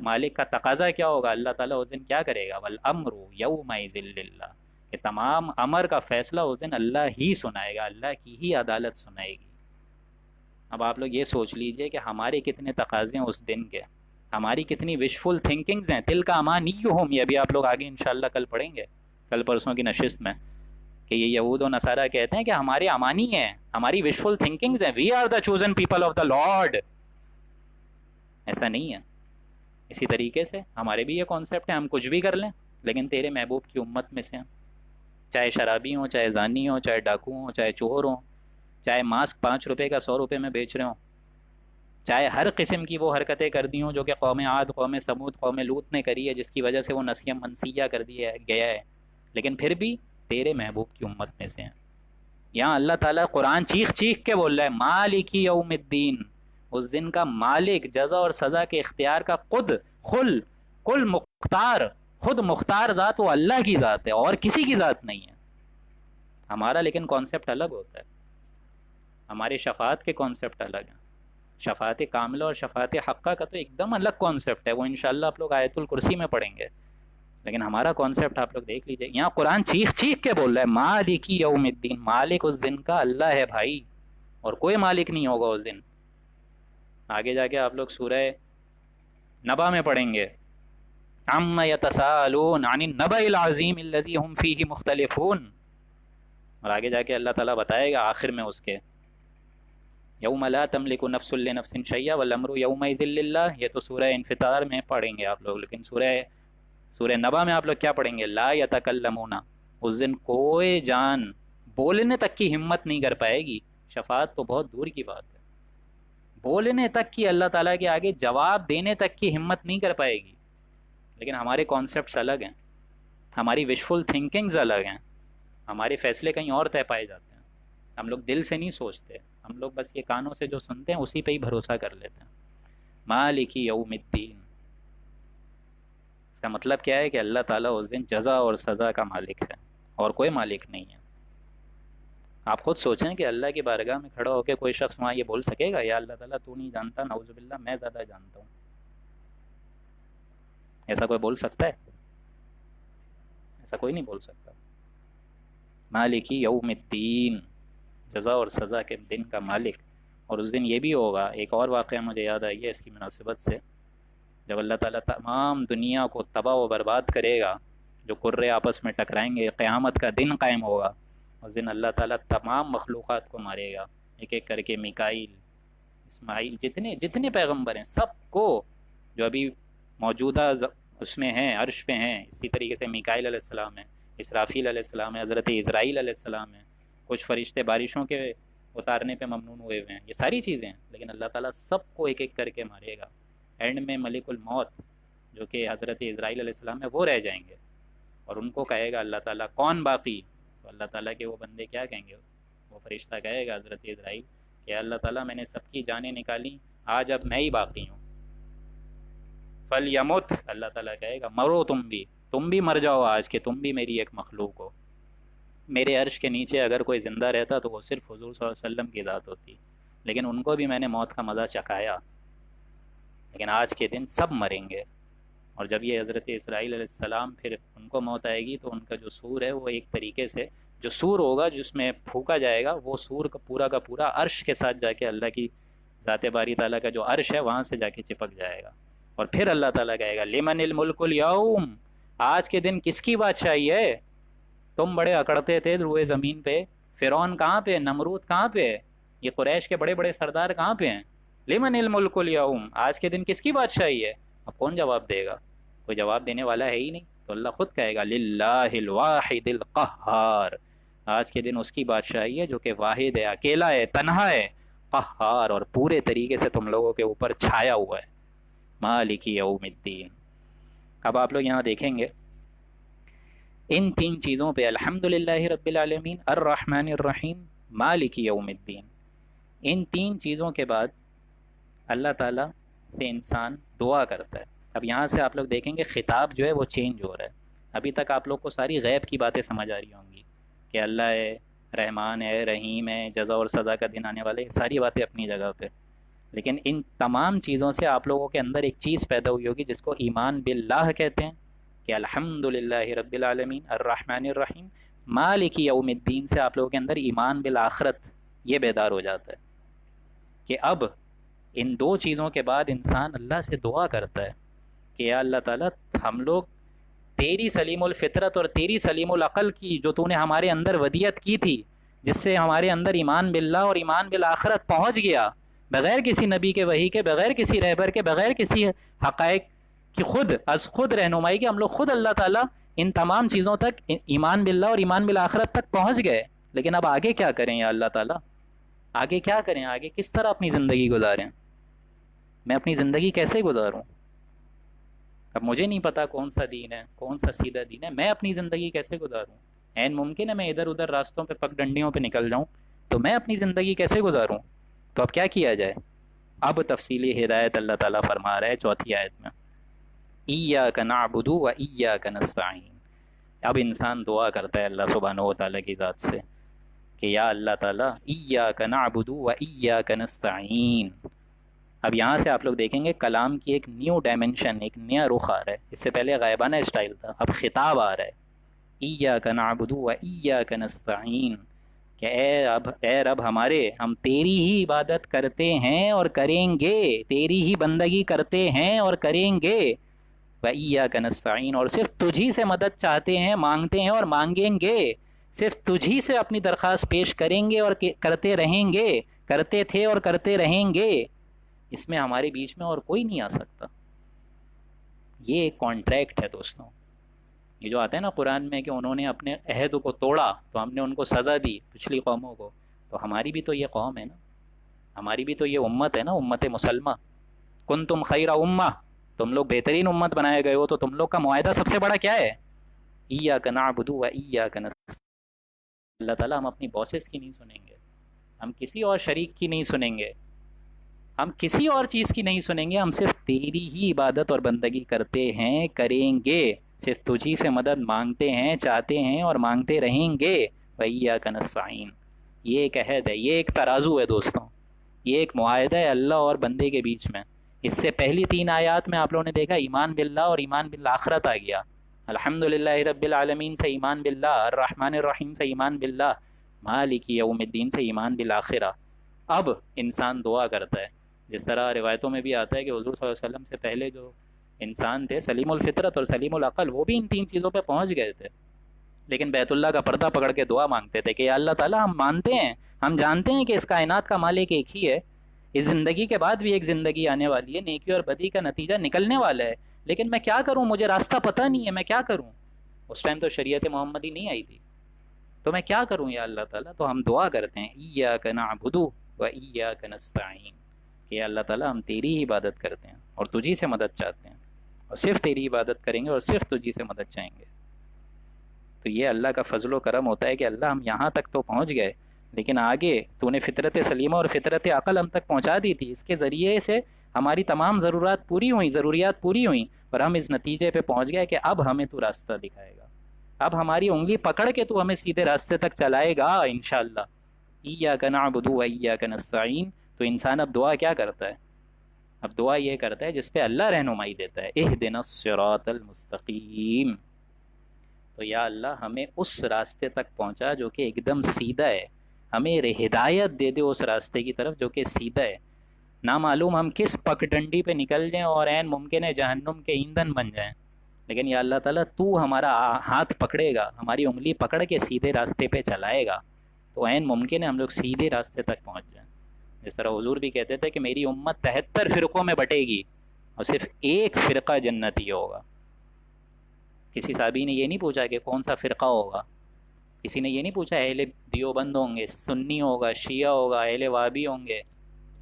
مالک کا تقاضا کیا ہوگا؟ اللہ تعالیٰ اس دن کیا کرے گا؟ والامر یومئذ للہ، کہ تمام امر کا فیصلہ اس دن اللہ ہی سنائے گا، اللہ کی ہی عدالت سنائے گی۔ اب آپ لوگ یہ سوچ لیجئے کہ ہمارے کتنے تقاضے ہیں اس دن کے، ہماری کتنی وشفل تھنکنگز ہیں۔ تلک امانیہم، یہ ابھی آپ لوگ آگے انشاءاللہ کل پڑھیں گے، کل پرسوں کی نشست میں، کہ یہ یہود و نصارہ کہتے ہیں کہ ہمارے امانی ہیں، ہماری وشفل تھنکنگز ہیں، we are the chosen people of the Lord. ایسا نہیں ہے۔ اسی طریقے سے ہمارے بھی یہ کانسیپٹ ہے، ہم کچھ بھی کر لیں لیکن تیرے محبوب کی امت میں سے ہیں، چاہے شرابی ہوں، چاہے زانی ہوں، چاہے ڈاکو ہوں، چاہے چور ہوں، چاہے ماسک 5 روپے کا 100 روپے میں بیچ رہے ہوں، چاہے ہر قسم کی وہ حرکتیں کر دی ہوں جو کہ قوم عاد، قوم سمود، قوم لوط نے کری ہے، جس کی وجہ سے وہ نسیہ منسیہ کر دیا گیا ہے، لیکن پھر بھی تیرے محبوب کی امت میں سے ہیں۔ یہاں اللہ تعالیٰ قرآن چیخ چیخ کے بول رہا ہے مالک یوم الدین، اس دن کا مالک، جزا اور سزا کے اختیار کا کل مختار، خود مختار ذات وہ اللہ کی ذات ہے اور کسی کی ذات نہیں ہے۔ ہمارا لیکن کانسیپٹ الگ ہوتا ہے، ہمارے شفاعت کے کانسیپٹ الگ ہیں۔ شفاعت کاملہ اور شفاعت حقہ کا تو ایک دم الگ کانسیپٹ ہے، وہ انشاءاللہ آپ لوگ آیت الکرسی میں پڑھیں گے، لیکن ہمارا کانسیپٹ آپ لوگ دیکھ لیجئے۔ یہاں قرآن چیخ چیخ کے بول رہا ہے مالک یوم الدین، مالک اس دن کا اللہ ہے بھائی، اور کوئی مالک نہیں ہوگا اس دن۔ آگے جا کے آپ لوگ سورہ نبا میں پڑھیں گے عما یتساءلون عن النبأ العظیم الذی هم فیہ مختلفون، اور آگے جا کے اللہ تعالیٰ بتائے گا آخر میں اس کے یوم لا تملک نفس لنفس شیئا والامر یومئذ للہ، یہ تو سورہ انفطار میں پڑھیں گے آپ لوگ، لیکن سورہ نبا میں آپ لوگ کیا پڑھیں گے؟ لا یتکلمون، اس دن کوئی جان بولنے تک کی ہمت نہیں کر پائے گی، شفاعت تو بہت دور کی بات ہے، بولنے تک کی، اللہ تعالیٰ کے آگے جواب دینے تک کی ہمت نہیں کر پائے گی۔ لیکن ہمارے کانسیپٹس الگ ہیں، ہماری وشفل تھنکنگز الگ ہیں، ہمارے فیصلے کہیں اور طے پائے جاتے ہیں، ہم لوگ دل سے نہیں سوچتے، ہم لوگ بس یہ کانوں سے جو سنتے ہیں اسی پہ ہی بھروسہ کر لیتے ہیں۔ مالک یوم الدین، اس کا مطلب کیا ہے کہ اللہ تعالیٰ اس دن جزا اور سزا کا مالک ہے اور کوئی مالک نہیں ہے۔ آپ خود سوچیں کہ اللہ کی بارگاہ میں کھڑا ہو کے کوئی شخص وہاں یہ بول سکے گا یا اللہ تعالیٰ تو نہیں جانتا، نعوذ باللہ میں زیادہ جانتا ہوں؟ ایسا کوئی بول سکتا ہے؟ ایسا کوئی نہیں بول سکتا۔ مالک یوم الدین، جزا اور سزا کے دن کا مالک۔ اور اس دن یہ بھی ہوگا، ایک اور واقعہ مجھے یاد آئی ہے اس کی مناسبت سے، جب اللہ تعالیٰ تمام دنیا کو تباہ و برباد کرے گا، جو قرے آپس میں ٹکرائیں گے، قیامت کا دن قائم ہوگا، اس دن اللہ تعالیٰ تمام مخلوقات کو مارے گا، ایک ایک کر کے، میکائیل، اسماعیل، جتنے پیغمبر ہیں سب کو، جو ابھی موجودہ اس میں ہیں، عرش پہ ہیں، اسی طریقے سے میکائیل علیہ السلام ہیں، اسرافیل علیہ السلام ہے، حضرت اسرائیل علیہ السلام ہے، کچھ فرشتے بارشوں کے اتارنے پہ ممنون ہوئے ہوئے ہیں، یہ ساری چیزیں ہیں، لیکن اللہ تعالیٰ سب کو ایک ایک کر کے مارے گا۔ اینڈ میں ملک الموت جو کہ حضرت اسرائیل علیہ السلام ہے وہ رہ جائیں گے، اور ان کو کہے گا اللہ تعالیٰ کون باقی؟ تو اللہ تعالیٰ کے وہ بندے کیا کہیں گے؟ وہ فرشتہ کہے گا حضرت اسرائیل کہ اللہ تعالیٰ میں نے سب کی جانیں نکالی، آج اب میں ہی باقی ہوں۔ فَلْيَمُتْ، اللہ تعالیٰ کہے گا مرو، تم بھی مر جاؤ آج، کہ تم بھی میری ایک مخلوق ہو۔ میرے عرش کے نیچے اگر کوئی زندہ رہتا تو وہ صرف حضور صلی اللہ علیہ وسلم کی ذات ہوتی، لیکن ان کو بھی میں نے موت کا مزہ چکھایا، لیکن آج کے دن سب مریں گے۔ اور جب یہ حضرت اسرائیل علیہ السلام پھر ان کو موت آئے گی تو ان کا جو سور ہے وہ ایک طریقے سے جو سور ہوگا جس میں پھونکا جائے گا، وہ سور کا پورا عرش کے ساتھ جا کے اللہ کی ذات باری تعالیٰ کا جو عرش ہے وہاں سے جا کے چپک جائے گا، اور پھر اللہ تعالیٰ کہے گا لمن الملک اليوم، آج کے دن کس کی بادشاہی ہے؟ تم بڑے اکڑتے تھے روئے زمین پہ، فرعون کہاں پہ، نمرود کہاں پہ، یہ قریش کے بڑے بڑے سردار کہاں پہ ہیں؟ لمن الملک اليوم، آج کے دن کس کی بادشاہی ہے؟ اب کون جواب دے گا؟ کوئی جواب دینے والا ہے ہی نہیں، تو اللہ خود کہے گا للہ الواحد القہار، آج کے دن اس کی بادشاہی ہے جو کہ واحد ہے، اکیلا ہے، تنہا ہے، قہار، اور پورے طریقے سے تم لوگوں کے اوپر چھایا ہوا ہے۔ مالک یوم الدین۔ اب آپ لوگ یہاں دیکھیں گے ان تین چیزوں پہ، الحمدللہ رب العالمین، الرحمن الرحیم، مالک یوم الدین، ان تین چیزوں کے بعد اللہ تعالیٰ سے انسان دعا کرتا ہے۔ اب یہاں سے آپ لوگ دیکھیں گے خطاب جو ہے وہ چینج ہو رہا ہے۔ ابھی تک آپ لوگ کو ساری غیب کی باتیں سمجھ آ رہی ہوں گی کہ اللہ ہے، رحمان ہے، رحیم ہے، جزا اور سزا کا دن آنے والا ہے، ساری باتیں اپنی جگہ پہ، لیکن ان تمام چیزوں سے آپ لوگوں کے اندر ایک چیز پیدا ہوئی ہوگی جس کو ایمان باللہ کہتے ہیں، کہ الحمدللہ رب العالمین الرحمن الرحیم مالک یوم الدین سے آپ لوگوں کے اندر ایمان بالآخرت یہ بیدار ہو جاتا ہے کہ اب ان دو چیزوں کے بعد انسان اللہ سے دعا کرتا ہے کہ یا اللہ تعالیٰ ہم لوگ تیری سلیم الفطرت اور تیری سلیم العقل کی جو تو نے ہمارے اندر ودیت کی تھی، جس سے ہمارے اندر ایمان باللہ اور ایمان بالآخرت پہنچ گیا، بغیر کسی نبی کے وحی کے، بغیر کسی رہبر کے، بغیر کسی حقائق کی خود رہنمائی کے، ہم لوگ خود اللہ تعالیٰ ان تمام چیزوں تک ایمان باللہ اور ایمان بالآخرت تک پہنچ گئے، لیکن اب آگے کیا کریں یا اللہ تعالیٰ؟ آگے کیا کریں؟ آگے کس طرح اپنی زندگی گزاریں؟ میں اپنی زندگی کیسے گزاروں؟ اب مجھے نہیں پتا کون سا دین ہے، کون سا سیدھا دین ہے، میں اپنی زندگی کیسے گزاروں؟ عین ممکن ہے میں ادھر ادھر راستوں پہ پگ ڈنڈیوں پہ نکل جاؤں، تو میں اپنی زندگی کیسے گزاروں؟ تو اب کیا کیا جائے؟ اب تفصیلی ہدایت اللہ تعالیٰ فرما رہا ہے چوتھی آیت میں، ایاک نعبد و ایاک نستعین۔ اب انسان دعا کرتا ہے اللہ سبحانہ و تعالیٰ کی ذات سے کہ یا اللہ تعالیٰ ایاک نعبد و ایاک نستعین۔ اب یہاں سے آپ لوگ دیکھیں گے کلام کی ایک نیو ڈائمنشن، ایک نیا رخ آ رہا ہے۔ اس سے پہلے غائبانہ اسٹائل تھا، اب خطاب آ رہا ہے، ایاک نعبد و ایاک نستعین، کہ اے رب ہمارے، ہم تیری ہی عبادت کرتے ہیں اور کریں گے، تیری ہی بندگی کرتے ہیں اور کریں گے، وَإِيَّاكَ نَسْتَعِينُ، اور صرف تجھی سے مدد چاہتے ہیں، مانگتے ہیں اور مانگیں گے، صرف تجھی سے اپنی درخواست پیش کریں گے اور کرتے رہیں گے، کرتے تھے اور کرتے رہیں گے، اس میں ہمارے بیچ میں اور کوئی نہیں آ سکتا۔ یہ ایک کانٹریکٹ ہے دوستوں، یہ جو آتا ہے نا قرآن میں کہ انہوں نے اپنے عہد کو توڑا تو ہم نے ان کو سزا دی پچھلی قوموں کو، تو ہماری بھی تو یہ قوم ہے نا، ہماری بھی تو یہ امت ہے نا، امت مسلمہ، کنتم خیر امہ، تم لوگ بہترین امت بنائے گئے ہو، تو تم لوگ کا معاہدہ سب سے بڑا کیا ہے؟ ایاک نعبد و ایاک نستعین۔ اللہ تعالیٰ ہم اپنی باسز کی نہیں سنیں گے، ہم کسی اور شریک کی نہیں سنیں گے، ہم کسی اور چیز کی نہیں سنیں گے، ہم صرف تیری ہی عبادت اور بندگی کرتے ہیں، کریں گے، صرف تجھی سے مدد مانگتے ہیں، چاہتے ہیں اور مانگتے رہیں گے، وَإِيَّاكَ نَسْتَعِينُ۔ یہ ایک عہد ہے، یہ ایک ترازو ہے دوستوں، یہ ایک معاہدہ ہے اللہ اور بندے کے بیچ میں۔ اس سے پہلی تین آیات میں آپ لوگوں نے دیکھا ایمان باللہ اور ایمان بالآخرت آ گیا، الحمدللہ رب العالمین سے ایمان باللہ، الرحمن الرحیم سے ایمان باللہ، مالک یوم الدین سے ایمان بالآخرہ۔ اب انسان دعا کرتا ہے، جس طرح روایتوں میں بھی آتا ہے کہ حضور صلی اللہ علیہ وسلم سے پہلے جو انسان تھے سلیم الفطرت اور سلیم العقل، وہ بھی ان تین چیزوں پہ پہنچ گئے تھے، لیکن بیت اللہ کا پردہ پکڑ کے دعا مانگتے تھے کہ یا اللہ تعالیٰ ہم مانتے ہیں، ہم جانتے ہیں کہ اس کائنات کا مالک ایک ہی ہے، اس زندگی کے بعد بھی ایک زندگی آنے والی ہے، نیکی اور بدی کا نتیجہ نکلنے والا ہے، لیکن میں کیا کروں، مجھے راستہ پتہ نہیں ہے، میں کیا کروں؟ اس ٹائم تو شریعت محمدی نہیں آئی تھی، تو میں کیا کروں یا اللہ تعالیٰ؟ تو ہم دعا کرتے ہیں ایاک نعبد و ایاک نستعین، کہ اللہ تعالیٰ ہم تیری ہی عبادت کرتے ہیں اور تجھی سے مدد چاہتے ہیں، اور صرف تیری عبادت کریں گے اور صرف تجھی سے مدد چاہیں گے۔ تو یہ اللہ کا فضل و کرم ہوتا ہے کہ اللہ ہم یہاں تک تو پہنچ گئے، لیکن آگے تو نے فطرت سلیمہ اور فطرت عقل ہم تک پہنچا دی تھی، اس کے ذریعے سے ہماری تمام ضروریات پوری ہوئیں، اور ہم اس نتیجے پہ پہنچ گئے کہ اب ہمیں تو راستہ دکھائے گا، اب ہماری انگلی پکڑ کے تو ہمیں سیدھے راستے تک چلائے گا انشاءاللہ۔ ایاک نعبد و ایاک نستعین۔ تو انسان اب دعا کیا کرتا ہے؟ اب دعا یہ کرتا ہے جس پہ اللہ رہنمائی دیتا ہے، اہدنا الصراط المستقیم، تو یا اللہ ہمیں اس راستے تک پہنچا جو کہ ایک دم سیدھا ہے، ہمیں ہدایت دے دے اس راستے کی طرف جو کہ سیدھا ہے، نہ معلوم ہم کس پک ڈنڈی پہ نکل جائیں اور عین ممکن ہے جہنم کے ایندھن بن جائیں، لیکن یا اللہ تعالیٰ تو ہمارا ہاتھ پکڑے گا، ہماری انگلی پکڑ کے سیدھے راستے پہ چلائے گا، تو عین ممکن ہے ہم لوگ سیدھے راستے تک پہنچ جائیں۔ جس طرح حضور بھی کہتے تھے کہ میری امت 73 فرقوں میں بٹے گی اور صرف ایک فرقہ جنتی ہوگا۔ کسی صحابی نے یہ نہیں پوچھا کہ کون سا فرقہ ہوگا، کسی نے یہ نہیں پوچھا اہل دیوبند ہوں گے، سنی ہوگا، شیعہ ہوگا، اہل وابی ہوں گے،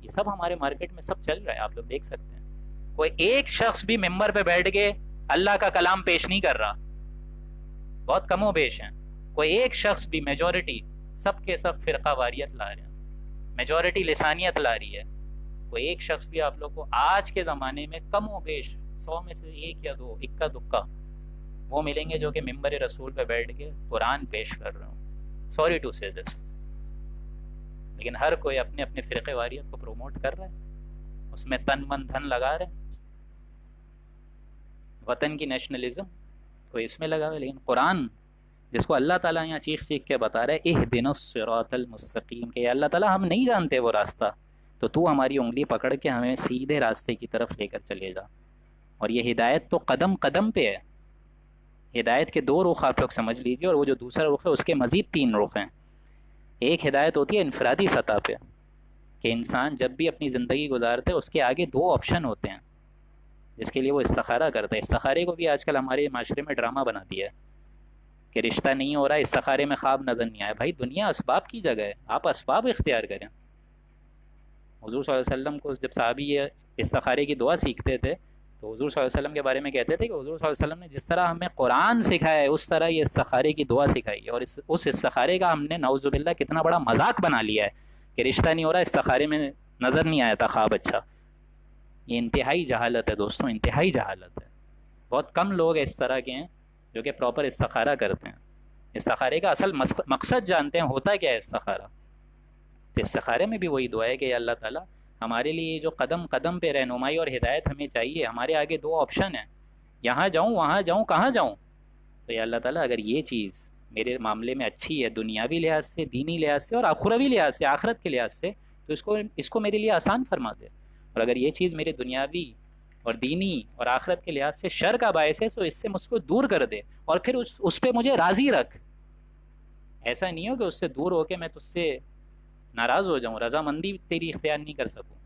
یہ سب ہمارے مارکیٹ میں سب چل رہا ہے، آپ لوگ دیکھ سکتے ہیں۔ کوئی ایک شخص بھی ممبر پہ بیٹھ کے اللہ کا کلام پیش نہیں کر رہا، بہت کم و بیش ہیں، کوئی ایک شخص بھی، میجورٹی سب کے سب فرقہ واریت لا رہے ہیں، میجورٹی لسانیت لا رہی ہے، کوئی ایک شخص بھی آپ لوگ کو آج کے زمانے میں کم و بیش 100 میں سے ایک یا دو، اکا دکا وہ ملیں گے جو کہ ممبر رسول پہ بیٹھ کے قرآن پیش کر رہے ہوں، سوری ٹو سے دس، لیکن ہر کوئی اپنے اپنے فرقے واریت کو پروموٹ کر رہا ہے۔ اس میں تن من دھن لگا رہے ہیں، وطن کی نیشنلزم تو اس میں لگا ہوئے. لیکن قرآن جس کو اللہ تعالیٰ یہاں چیخ چیخ کے بتا رہے اہدنا الصراط المستقیم، کہ اللہ تعالیٰ ہم نہیں جانتے وہ راستہ، تو ہماری انگلی پکڑ کے ہمیں سیدھے راستے کی طرف لے کر چلے جا. اور یہ ہدایت تو قدم قدم پہ ہے. ہدایت کے دو رخ آپ لوگ سمجھ لیجیے، اور وہ جو دوسرا رخ ہے اس کے مزید تین رخ ہیں. ایک ہدایت ہوتی ہے انفرادی سطح پہ، کہ انسان جب بھی اپنی زندگی گزارتے ہے اس کے آگے دو آپشن ہوتے ہیں جس کے لیے وہ استخارہ کرتا ہے. استخارے کو بھی آج کل ہمارے معاشرے میں ڈرامہ بنا دیا ہے کہ رشتہ نہیں ہو رہا، استخارے میں خواب نظر نہیں آیا. بھائی دنیا اسباب کی جگہ ہے، آپ اسباب اختیار کریں. حضور صلی اللہ علیہ وسلم کو جب صحابی یہ استخارے کی دعا سیکھتے تھے تو حضور صلی اللہ علیہ وسلم کے بارے میں کہتے تھے کہ حضور صلی اللہ علیہ وسلم نے جس طرح ہمیں قرآن سکھایا ہے اس طرح یہ استخارے کی دعا سکھائی ہے، اور اس استخارے کا ہم نے نعوذ باللہ کتنا بڑا مذاق بنا لیا ہے کہ رشتہ نہیں ہو رہا، استخارے میں نظر نہیں آیا تھا خواب اچھا. یہ انتہائی جہالت ہے دوستوں، انتہائی جہالت ہے. بہت کم لوگ اس طرح کے ہیں جو کہ پراپر استخارہ کرتے ہیں، استخارے کا اصل مقصد جانتے ہیں ہوتا کیا ہے استخارہ. تو استخارے میں بھی وہی دعا ہے کہ یا اللہ تعالیٰ ہمارے لیے جو قدم قدم پہ رہنمائی اور ہدایت ہمیں چاہیے، ہمارے آگے دو آپشن ہیں، یہاں جاؤں وہاں جاؤں کہاں جاؤں. تو یا اللہ تعالیٰ اگر یہ چیز میرے معاملے میں اچھی ہے دنیاوی لحاظ سے، دینی لحاظ سے اور اخروی لحاظ سے، آخرت کے لحاظ سے، تو اس کو میرے لیے آسان فرما دے. اور اگر یہ چیز میرے دنیاوی اور دینی اور آخرت کے لحاظ سے شر کا باعث ہے تو اس سے مجھ کو دور کر دے، اور پھر اس پہ مجھے راضی رکھ. ایسا نہیں ہو کہ اس سے دور ہو کے میں تجھ سے ناراض ہو جاؤں، رضامندی تیری اختیار نہیں کر سکوں.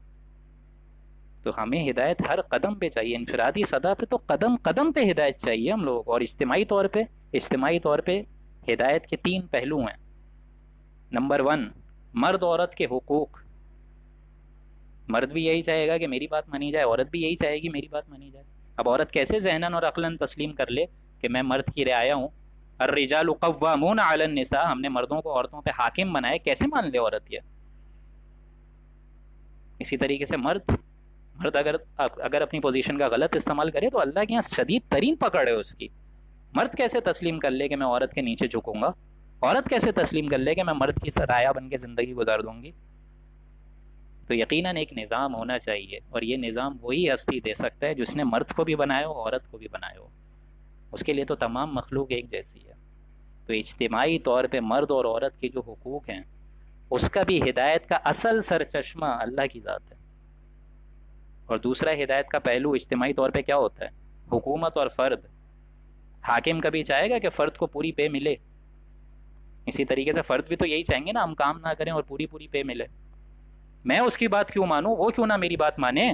تو ہمیں ہدایت ہر قدم پہ چاہیے، انفرادی سطح پہ تو قدم قدم پہ ہدایت چاہیے ہم لوگوں کو، اور اجتماعی طور پہ ہدایت کے تین پہلو ہیں. نمبر 1، مرد عورت کے حقوق. مرد بھی یہی چاہے گا کہ میری بات مانی جائے، عورت بھی یہی چاہے گی میری بات مانی جائے. اب عورت کیسے ذہناً اور عقلاً تسلیم کر لے کہ میں مرد کی رعایا ہوں؟ الرجال قوامون علی النساء، ہم نے مردوں کو عورتوں پہ حاکم بنایا، کیسے مان لے عورت یہ؟ اسی طریقے سے مرد اگر اپنی پوزیشن کا غلط استعمال کرے تو اللہ کے یہاں شدید ترین پکڑ ہے اس کی. مرد کیسے تسلیم کر لے کہ میں عورت کے نیچے جھکوں گا؟ عورت کیسے تسلیم کر لے کہ میں مرد کی سرایہ بن کے زندگی گزار دوں گی؟ تو یقیناً ایک نظام ہونا چاہیے، اور یہ نظام وہی ہستی دے سکتا ہے جس نے مرد کو بھی بنایا ہو عورت کو بھی بنایا ہو. اس کے لیے تو تمام مخلوق ایک جیسی ہے. تو اجتماعی طور پہ مرد اور عورت کے جو حقوق ہیں اس کا بھی ہدایت کا اصل سرچشمہ اللہ کی ذات ہے. اور دوسرا ہدایت کا پہلو اجتماعی طور پہ کیا ہوتا ہے؟ حکومت اور فرد. حاکم کبھی چاہے گا کہ فرد کو پوری پے ملے؟ اسی طریقے سے فرد بھی تو یہی چاہیں گے نا، ہم کام نہ کریں اور پوری پے ملے. میں اس کی بات کیوں مانوں، وہ کیوں نہ میری بات مانے؟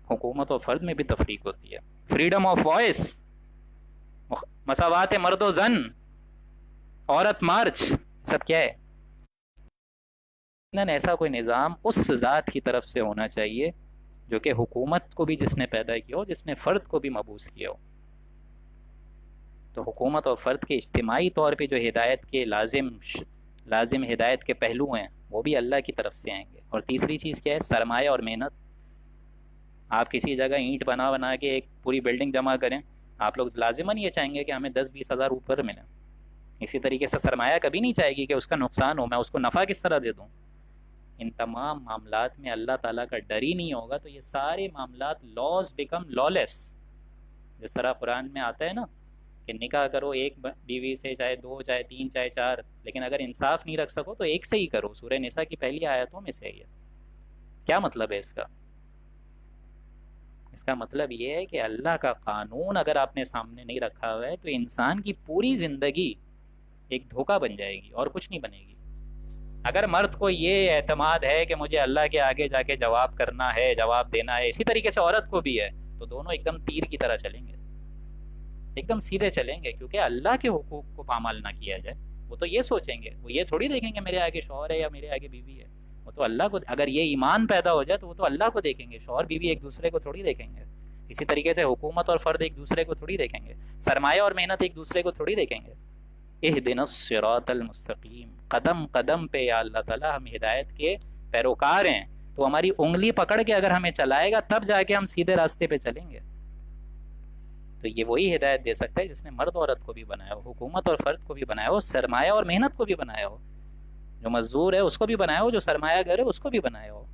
حکومت اور فرد میں بھی تفریق ہوتی ہے. فریڈم آف وائس، مساوات مرد و زن، عورت مارچ، سب کیا ہے؟ ایسا کوئی نظام اس ذات کی طرف سے ہونا چاہیے جو کہ حکومت کو بھی جس نے پیدا کیا ہو، جس نے فرد کو بھی مبعوث کیا ہو. تو حکومت اور فرد کے اجتماعی طور پہ جو ہدایت کے لازم ہدایت کے پہلو ہیں وہ بھی اللہ کی طرف سے آئیں گے. اور تیسری چیز کیا ہے؟ سرمایہ اور محنت. آپ کسی جگہ اینٹ بنا کے ایک پوری بلڈنگ جمع کریں، آپ لوگ لازماً یہ چاہیں گے کہ ہمیں 10-20 ہزار اوپر ملیں. اسی طریقے سے سرمایہ کبھی نہیں چاہے گی کہ اس کا نقصان ہو، میں اس کو نفع کس طرح دے دوں. ان تمام معاملات میں اللہ تعالیٰ کا ڈر ہی نہیں ہوگا تو یہ سارے معاملات لاز بیکم لالیس. جس طرح قرآن میں آتا ہے نا کہ نکاح کرو ایک بیوی سے، چاہے 2 چاہے 3 چاہے 4، لیکن اگر انصاف نہیں رکھ سکو تو ایک سے ہی کرو. سورہ نساء کی پہلی آیتوں میں سے ہے. کیا مطلب ہے اس کا؟ اس کا مطلب یہ ہے کہ اللہ کا قانون اگر آپ نے سامنے نہیں رکھا ہوا ہے تو انسان کی پوری زندگی ایک دھوکہ بن جائے گی اور کچھ نہیں بنے گی. اگر مرد کو یہ اعتماد ہے کہ مجھے اللہ کے آگے جا کے جواب کرنا ہے، جواب دینا ہے، اسی طریقے سے عورت کو بھی ہے، تو دونوں ایک دم تیر کی طرح چلیں گے، ایک دم سیدھے چلیں گے. کیونکہ اللہ کے حقوق کو پامال نہ کیا جائے. وہ تو یہ سوچیں گے، وہ یہ تھوڑی دیکھیں گے میرے آگے شوہر ہے یا میرے آگے بیوی ہے. وہ تو اللہ کو، اگر یہ ایمان پیدا ہو جائے تو وہ تو اللہ کو دیکھیں گے. شوہر بیوی ایک دوسرے کو تھوڑی دیکھیں گے. اسی طریقے سے حکومت اور فرد ایک دوسرے کو تھوڑی دیکھیں گے. سرمایہ اور محنت ایک دوسرے کو تھوڑی دیکھیں گے. اہدنا الصراط المستقیم، قدم قدم پہ یا اللہ تعالیٰ ہم ہدایت کے پیروکار ہیں، تو ہماری انگلی پکڑ کے اگر ہمیں چلائے گا تب جا کے ہم سیدھے راستے پہ چلیں گے. تو یہ وہی ہدایت دے سکتا ہے جس نے مرد عورت کو بھی بنایا ہو، حکومت اور فرد کو بھی بنایا ہو، سرمایہ اور محنت کو بھی بنایا ہو، جو مزدور ہے اس کو بھی بنایا ہو، جو سرمایہ گر ہے اس کو بھی بنایا ہو.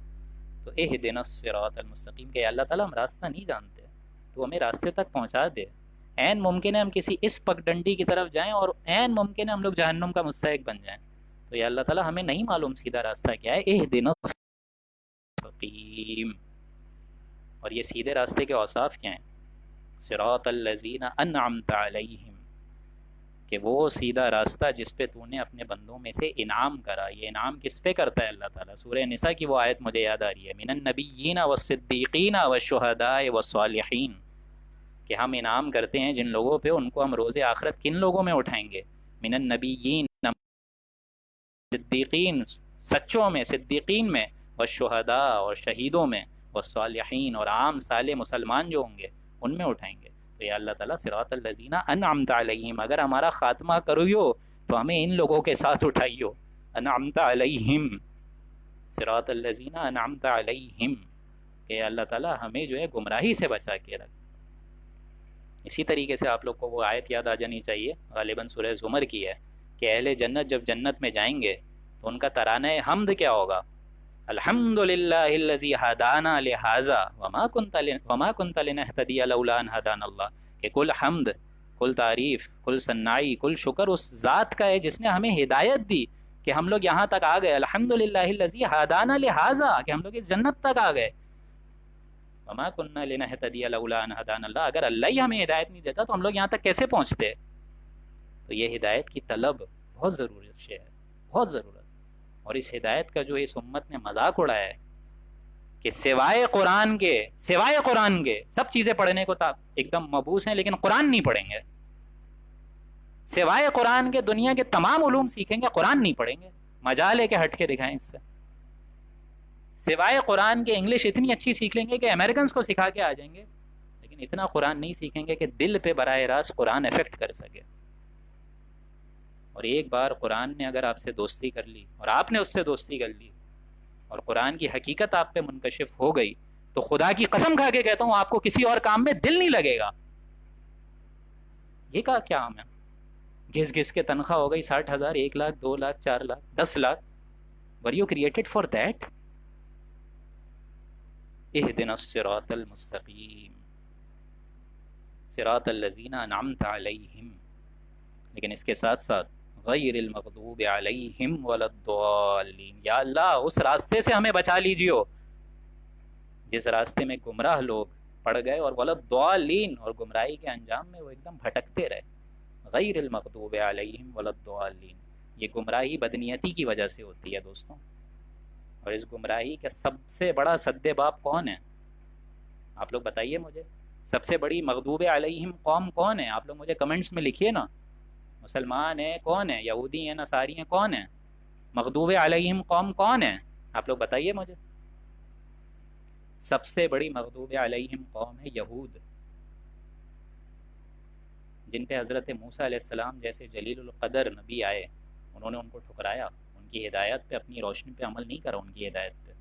تو اہدنا الصراط المستقیم کہ اللہ تعالیٰ ہم راستہ نہیں جانتے، تو ہمیں راستے تک پہنچا دے. عین ممکن ہے ہم کسی اس پگڈنڈی کی طرف جائیں اور عین ممکن ہے ہم لوگ جہنم کا مستحق بن جائیں. تو یا اللہ تعالیٰ ہمیں نہیں معلوم سیدھا راستہ کیا ہے، اہدنا المستقیم. اور یہ سیدھے راستے کے اوصاف کیا ہیں؟ صراط الذین انعمت علیہم، کہ وہ سیدھا راستہ جس پہ تو نے اپنے بندوں میں سے انعام کرا. یہ انعام کس پہ کرتا ہے اللہ تعالیٰ؟ سورہ نساء کی وہ آیت مجھے یاد آ رہی ہے، من النبیین والصدیقین والشہداء والصالحین، کہ ہم انعام کرتے ہیں جن لوگوں پہ ان کو ہم روز آخرت کن لوگوں میں اٹھائیں گے؟ من النبیین، صدیقین سچوں میں، صدیقین میں، والشہداء اور شہیدوں میں، والصالحین اور عام صالح مسلمان جو ہوں گے ان میں اٹھائیں گے. تو یا اللہ تعالیٰ صراط الذین انعمت علیہم، اگر ہمارا خاتمہ کرویو تو ہمیں ان لوگوں کے ساتھ اٹھائیو. انعمت علیہم، صراط الذین انعمت علیہم، کہ اللہ تعالیٰ ہمیں جو ہے گمراہی سے بچا کے رکھ. اسی طریقے سے آپ لوگ کو وہ آیت یاد آ جانی چاہیے، غالباً سورہ زمر کی ہے، کہ اہل جنت جب جنت میں جائیں گے تو ان کا ترانہ حمد کیا ہوگا؟ الحمد للہ الذی ہدانا لہذا وما کنت لنہتدی لولا ان ہدانا اللہ، کہ کل حمد، کل تعریف، کل ثنائی، کل شکر اس ذات کا ہے جس نے ہمیں ہدایت دی کہ ہم لوگ یہاں تک آ گئے. الحمد للہ الذی ہدانا لہذا، کہ ہم لوگ اس جنت تک آ گئے. وما کننا لنہتدی لولا ان ہدانا اللہ، اگر اللہ ہی ہمیں ہدایت نہیں دیتا تو ہم لوگ یہاں تک کیسے پہنچتے؟ تو یہ ہدایت کی طلب بہت ضرورت ہے، بہت ضرورت. اور اس ہدایت کا جو اس امت نے مذاق اڑایا ہے کہ سوائے قرآن کے سب چیزیں پڑھنے کو ایک دم مبوس ہیں لیکن قرآن نہیں پڑھیں گے. سوائے قرآن کے دنیا کے تمام علوم سیکھیں گے، قرآن نہیں پڑھیں گے. مجال ہے کہ ہٹ کے دکھائیں اس سے. سوائے قرآن کے انگلش اتنی اچھی سیکھ لیں گے کہ امریکنز کو سکھا کے آ جائیں گے، لیکن اتنا قرآن نہیں سیکھیں گے کہ دل پہ براہ راست قرآن افیکٹ کر سکے. اور ایک بار قرآن نے اگر آپ سے دوستی کر لی اور آپ نے اس سے دوستی کر لی اور قرآن کی حقیقت آپ پہ منکشف ہو گئی تو خدا کی قسم کھا کے کہتا ہوں آپ کو کسی اور کام میں دل نہیں لگے گا. یہ کیا عام ہے؟ گھس گھس کے تنخواہ ہو گئی 60,000، 1 lakh, 2 lakh, 4 lakh, 10 lakh. were you created for that؟ اہدنا الصراط المستقیم صراط الذین انعمت علیہم، لیکن اس کے ساتھ ساتھ غیر المغضوب علیہم ولا الضالین. یا اللہ اس راستے سے ہمیں بچا لیجیو جس راستے میں گمراہ لوگ پڑ گئے اور ولا الضالین، اور گمراہی کے انجام میں وہ ایک دم بھٹکتے رہے. غیر المغضوب علیہم ولا الضالین، یہ گمراہی بدنیتی کی وجہ سے ہوتی ہے دوستوں. اور اس گمراہی کا سب سے بڑا سد باب کون ہے؟ آپ لوگ بتائیے مجھے. سب سے بڑی مغضوب علیہم قوم کون ہے؟ آپ لوگ مجھے کمنٹس میں لکھیے نا. مسلمان ہیں کون ہیں؟ یہودی ہیں، نصاری ہیں، کون ہیں؟ مغضوب علیہم قوم کون ہے؟ آپ لوگ بتائیے مجھے. سب سے بڑی مغضوب علیہم قوم ہے یہود، جن پہ حضرت موسیٰ علیہ السلام جیسے جلیل القدر نبی آئے، انہوں نے ان کو ٹھکرایا، ان کی ہدایت پہ، اپنی روشنی پہ عمل نہیں کرا، ان کی ہدایت پہ.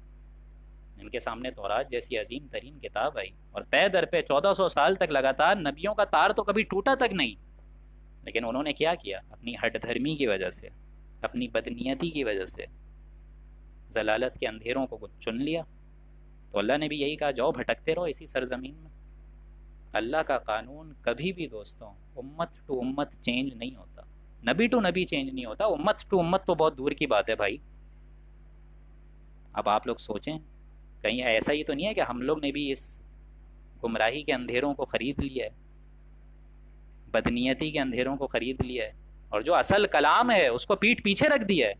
ان کے سامنے تورات جیسی عظیم ترین کتاب آئی اور پے در پہ 1400 سال تک لگاتار نبیوں کا تار تو کبھی ٹوٹا تک نہیں، لیکن انہوں نے کیا کیا؟ اپنی ہٹ دھرمی کی وجہ سے، اپنی بدنیتی کی وجہ سے ضلالت کے اندھیروں کو چن لیا. تو اللہ نے بھی یہی کہا جاؤ بھٹکتے رہو اسی سرزمین میں. اللہ کا قانون کبھی بھی دوستوں امت ٹو امت چینج نہیں ہوتا، نبی ٹو نبی چینج نہیں ہوتا، امت ٹو امت تو بہت دور کی بات ہے بھائی. اب آپ لوگ سوچیں کہیں ایسا ہی تو نہیں ہے کہ ہم لوگ نے بھی اس گمراہی کے اندھیروں کو خرید لیا ہے، بدنیتی کے اندھیروں کو خرید لیا ہے، اور جو اصل کلام ہے اس کو پیٹھ پیچھے رکھ دیا ہے.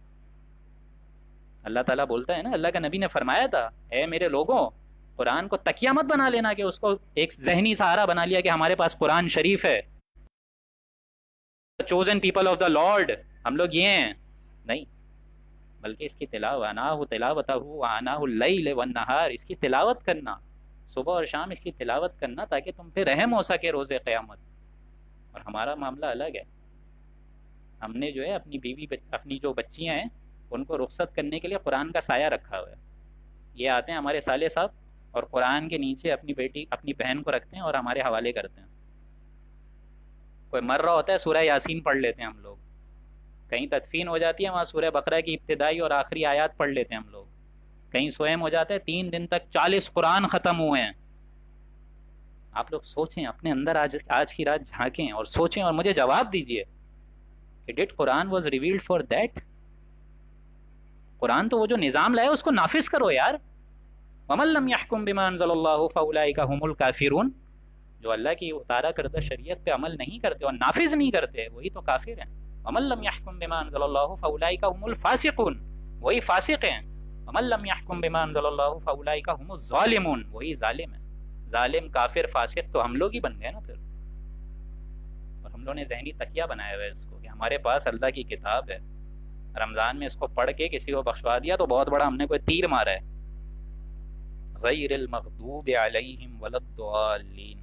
اللہ تعالیٰ بولتا ہے نا، اللہ کا نبی نے فرمایا تھا اے میرے لوگوں قرآن کو تکیہ مت بنا لینا کہ اس کو ایک ذہنی سہارا بنا لیا کہ ہمارے پاس قرآن شریف ہے، chosen people of the lord, ہم لوگ یہ ہیں. نہیں، بلکہ اس کی تلاوتہ آناہ اللیل والنہار، اس کی تلاوت کرنا صبح اور شام، اس کی تلاوت کرنا تاکہ تم پہ رحم ہو سکے روز قیامت. اور ہمارا معاملہ الگ ہے. ہم نے جو ہے اپنی بیوی اپنی جو بچیاں ہیں ان کو رخصت کرنے کے لیے قرآن کا سایہ رکھا ہوا ہے. یہ آتے ہیں ہمارے سالے صاحب اور قرآن کے نیچے اپنی بیٹی اپنی بہن کو رکھتے ہیں اور ہمارے حوالے کرتے ہیں. کوئی مر رہا ہوتا ہے سورہ یاسین پڑھ لیتے ہیں ہم لوگ، کہیں تدفین ہو جاتی ہے وہاں سورہ بقرہ کی ابتدائی اور آخری آیات پڑھ لیتے ہیں ہم لوگ. کہیں سوئم ہو جاتا ہے 3 دن تک 40 قرآن ختم ہوئے ہیں. آپ لوگ سوچیں اپنے اندر، آج کی رات جھانکیں اور سوچیں اور مجھے جواب دیجئے کہ did Quran was revealed for that? Quran تو وہ جو نظام لایا اس کو نافذ کرو یار. وَمَن لَّمْ يَحْكُم بِمَا أَنزَلَ اللَّهُ فَأُولَٰئِكَ هُمُ الْكَافِرُونَ. جو اللہ کی اتارا کردہ شریعت پہ عمل نہیں کرتے اور نافذ نہیں کرتے وہی تو کافر ہیں. وَمَن لَّمْ يَحْكُم بِمَا أَنزَلَ اللَّهُ فَأُولَٰئِكَ هُمُ الْفَاسِقُونَ. وہی فاسق ہیں. وَمَن لَّمْ يَحْكُم بِمَا أَنزَلَ اللَّهُ فَأُولَٰئِكَ هُمُ الظَّالِمُونَ. وہی ظالم ہیں. ظالم کافر فاسق تو ہم لوگ ہی بن گئے نا پھر. اور ہم لوگوں نے ذہنی تکیہ بنایا ہوا ہے اس کو کہ ہمارے پاس اللہ کی کتاب ہے، رمضان میں اس کو پڑھ کے کسی کو بخشوا دیا تو بہت بڑا ہم نے کوئی تیر مارا ہے. غیر المغضوب علیہم ولا الضالین.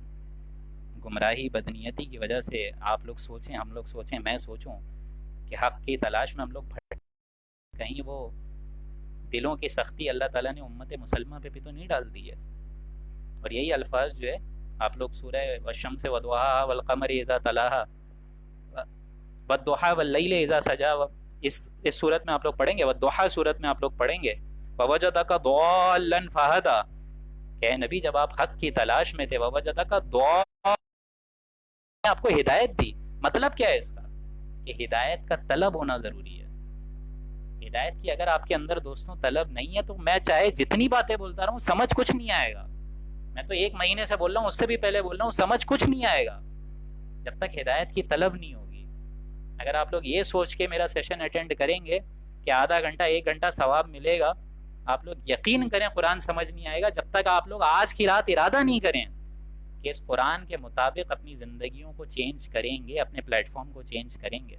گمراہی بدنیتی کی وجہ سے آپ لوگ سوچیں، ہم لوگ سوچیں، میں سوچوں کہ حق کی تلاش میں ہم لوگ کہیں وہ دلوں کی سختی اللہ تعالیٰ نے امت مسلمہ پہ بھی تو نہیں ڈال دی ہے. اور یہی الفاظ جو ہے آپ لوگ سورہ والشمس وضحاہا والقمر اذا تلاہا والضحی واللیل اذا سجا، اس صورت میں آپ لوگ پڑھیں گے، والضحی صورت میں آپ لوگ پڑھیں گے ووجدک ضالا فہدا، کہ نبی جب آپ حق کی تلاش میں تھے ووجدک ضالا، آپ کو ہدایت دی. مطلب کیا ہے اس کا؟ کہ ہدایت کا طلب ہونا ضروری ہے. ہدایت کی اگر آپ کے اندر دوستوں طلب نہیں ہے تو میں چاہے جتنی باتیں بولتا رہا ہوں سمجھ کچھ نہیں آئے گا. میں تو 1 مہینے سے بول رہا ہوں، اس سے بھی پہلے بول رہا ہوں، سمجھ کچھ نہیں آئے گا جب تک ہدایت کی طلب نہیں ہوگی. اگر آپ لوگ یہ سوچ کے میرا سیشن اٹینڈ کریں گے کہ آدھا گھنٹہ 1 گھنٹہ ثواب ملے گا، آپ لوگ یقین کریں قرآن سمجھ نہیں آئے گا جب تک آپ لوگ آج کی رات ارادہ نہیں کریں کہ اس قرآن کے مطابق اپنی زندگیوں کو چینج کریں گے، اپنے پلیٹ فارم کو چینج کریں گے.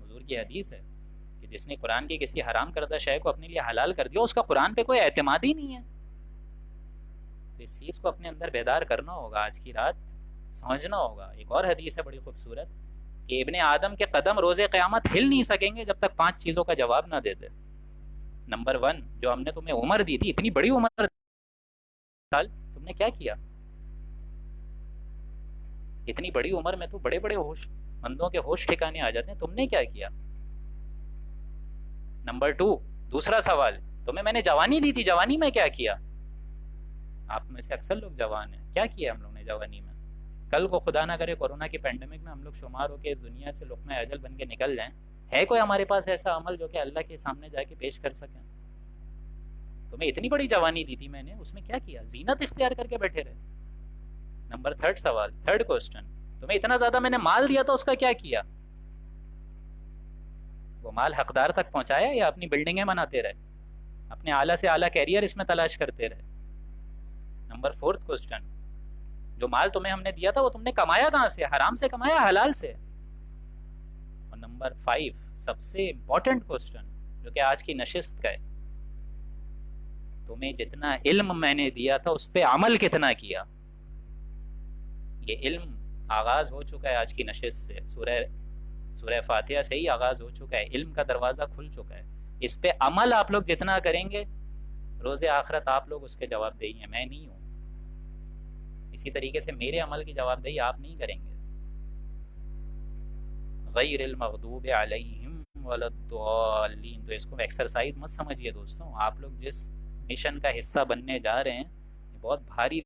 حضور کی حدیث ہے کہ جس نے قرآن کی کسی حرام کردہ شے کو اپنے لیے حلال کر دیا اس کا قرآن پہ کوئی اعتماد ہی نہیں ہے. تو اس چیز کو اپنے اندر بیدار کرنا ہوگا، آج کی رات سمجھنا ہوگا. ایک اور حدیث ہے بڑی خوبصورت کہ ابن آدم کے قدم روز قیامت ہل نہیں سکیں گے جب تک 5 چیزوں کا جواب نہ دے دے. نمبر 1، جو ہم نے تمہیں عمر دی تھی، اتنی بڑی عمر سال، تم نے کیا کیا؟ اتنی بڑی عمر میں تو بڑے بڑے ہوش بندوں کے ہوش ٹھکانے آ جاتے ہیں، تم نے کیا کیا؟ نمبر 2، دوسرا سوال، تمہیں میں نے جوانی دی تھی، جوانی میں کیا کیا؟ آپ میں سے اکثر لوگ جوان ہیں، کیا کیا ہم لوگوں نے جوانی میں؟ کل کو خدا نہ کرے کورونا کی پینڈیمک میں ہم لوگ شمار ہو کے اس دنیا سے لقمہ اجل بن کے نکل جائیں، ہے کوئی ہمارے پاس ایسا عمل جو کہ اللہ کے سامنے جا کے پیش کر سکیں؟ تمہیں اتنی بڑی جوانی دی تھی میں نے، اس میں کیا کیا؟ زینت اختیار کر کے بیٹھے رہے. نمبر 3 سوال، 3rd کوسچن، تمہیں اتنا زیادہ میں نے مال دیا تھا، اس کا کیا کیا؟ وہ مال حقدار تک پہنچایا یا اپنی بلڈنگیں بناتے رہے، اپنے اعلیٰ سے اعلیٰ کیریئر اس میں تلاش کرتے رہے؟ نمبر 4 کوسچن، جو مال تمہیں ہم نے دیا تھا وہ تم نے کمایا کہاں سے؟ حرام سے کمایا، حلال سے؟ اور نمبر 5 سب سے امپورٹنٹ کوسچن جو کہ آج کی نشست کا ہے، تمہیں جتنا علم میں نے دیا تھا اس پہ عمل کتنا کیا؟ یہ علم آغاز ہو چکا ہے آج کی نشست سے، سورہ فاتحہ سے ہی آغاز ہو چکا ہے، علم کا دروازہ کھل چکا ہے. اس پہ عمل آپ لوگ جتنا کریں گے روز آخرت آپ لوگ اس کے جواب دہی ہیں، میں نہیں ہوں. اسی طریقے سے میرے عمل کی جواب دہی آپ نہیں کریں گے. غیر المغضوب علیہم ولا الضالین. تو اس کو ایکسرسائز مت سمجھیے دوستوں، آپ لوگ جس مشن کا حصہ بننے جا رہے ہیں یہ بہت بھاری،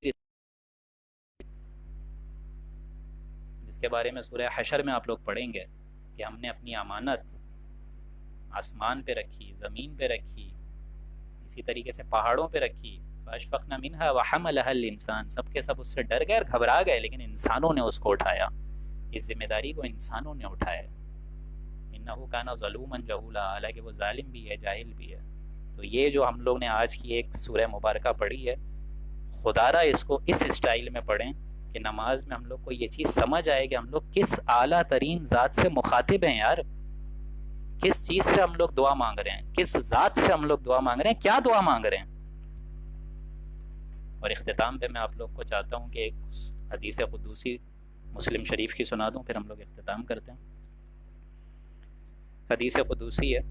جس کے بارے میں سورہ حشر میں آپ لوگ پڑھیں گے کہ ہم نے اپنی امانت آسمان پہ رکھی، زمین پہ رکھی، اسی طریقے سے پہاڑوں پہ رکھی. فاشفقنا منها وحملها الانسان، سب کے سب اس سے ڈر گئے اور گھبرا گئے، لیکن انسانوں نے اس کو اٹھایا. اس ذمہ داری کو انسانوں نے اٹھایا. انہ کان ظلوما جہولا، حالانکہ وہ ظالم بھی ہے، جاہل بھی ہے. تو یہ جو ہم لوگ نے آج کی ایک سورہ مبارکہ پڑھی ہے، خدا را اس کو اس اسٹائل میں پڑھیں کہ نماز میں ہم لوگ کو یہ چیز سمجھ آئے کہ ہم لوگ کس اعلیٰ ترین ذات سے مخاطب ہیں یار، کس چیز سے ہم لوگ دعا مانگ رہے ہیں، کس ذات سے ہم لوگ دعا مانگ رہے ہیں، کیا دعا مانگ رہے ہیں. اور اختتام پہ میں آپ لوگ کو چاہتا ہوں کہ ایک حدیث قدوسی مسلم شریف کی سنا دوں، پھر ہم لوگ اختتام کرتے ہیں. حدیث قدوسی ہے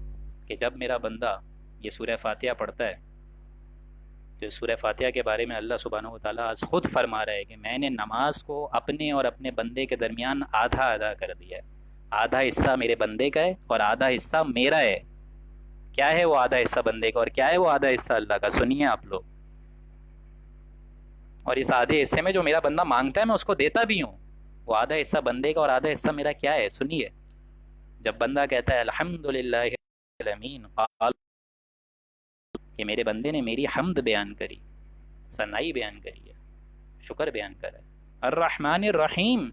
کہ جب میرا بندہ یہ سورہ فاتحہ پڑھتا ہے، جو سورہ فاتحہ کے بارے میں اللہ سبحانہ و تعالیٰ آج خود فرما رہا ہے کہ میں نے نماز کو اپنے اور اپنے بندے کے درمیان آدھا ادا کر دیا ہے. آدھا حصہ میرے بندے کا ہے اور آدھا حصہ میرا ہے. کیا ہے وہ آدھا حصہ بندے کا اور کیا ہے وہ آدھا حصہ اللہ کا؟ سنیے آپ لوگ. اور اس آدھے حصے میں جو میرا بندہ مانگتا ہے میں اس کو دیتا بھی ہوں. وہ آدھا حصہ بندے کا اور آدھا حصہ میرا کیا ہے؟ سنیے. جب بندہ کہتا ہے الحمدللہ العالمین، قال کہ میرے بندے نے میری حمد بیان کری، ثنائی بیان کری ہے، شکر بیان کرا ہے. الرحمن الرحیم،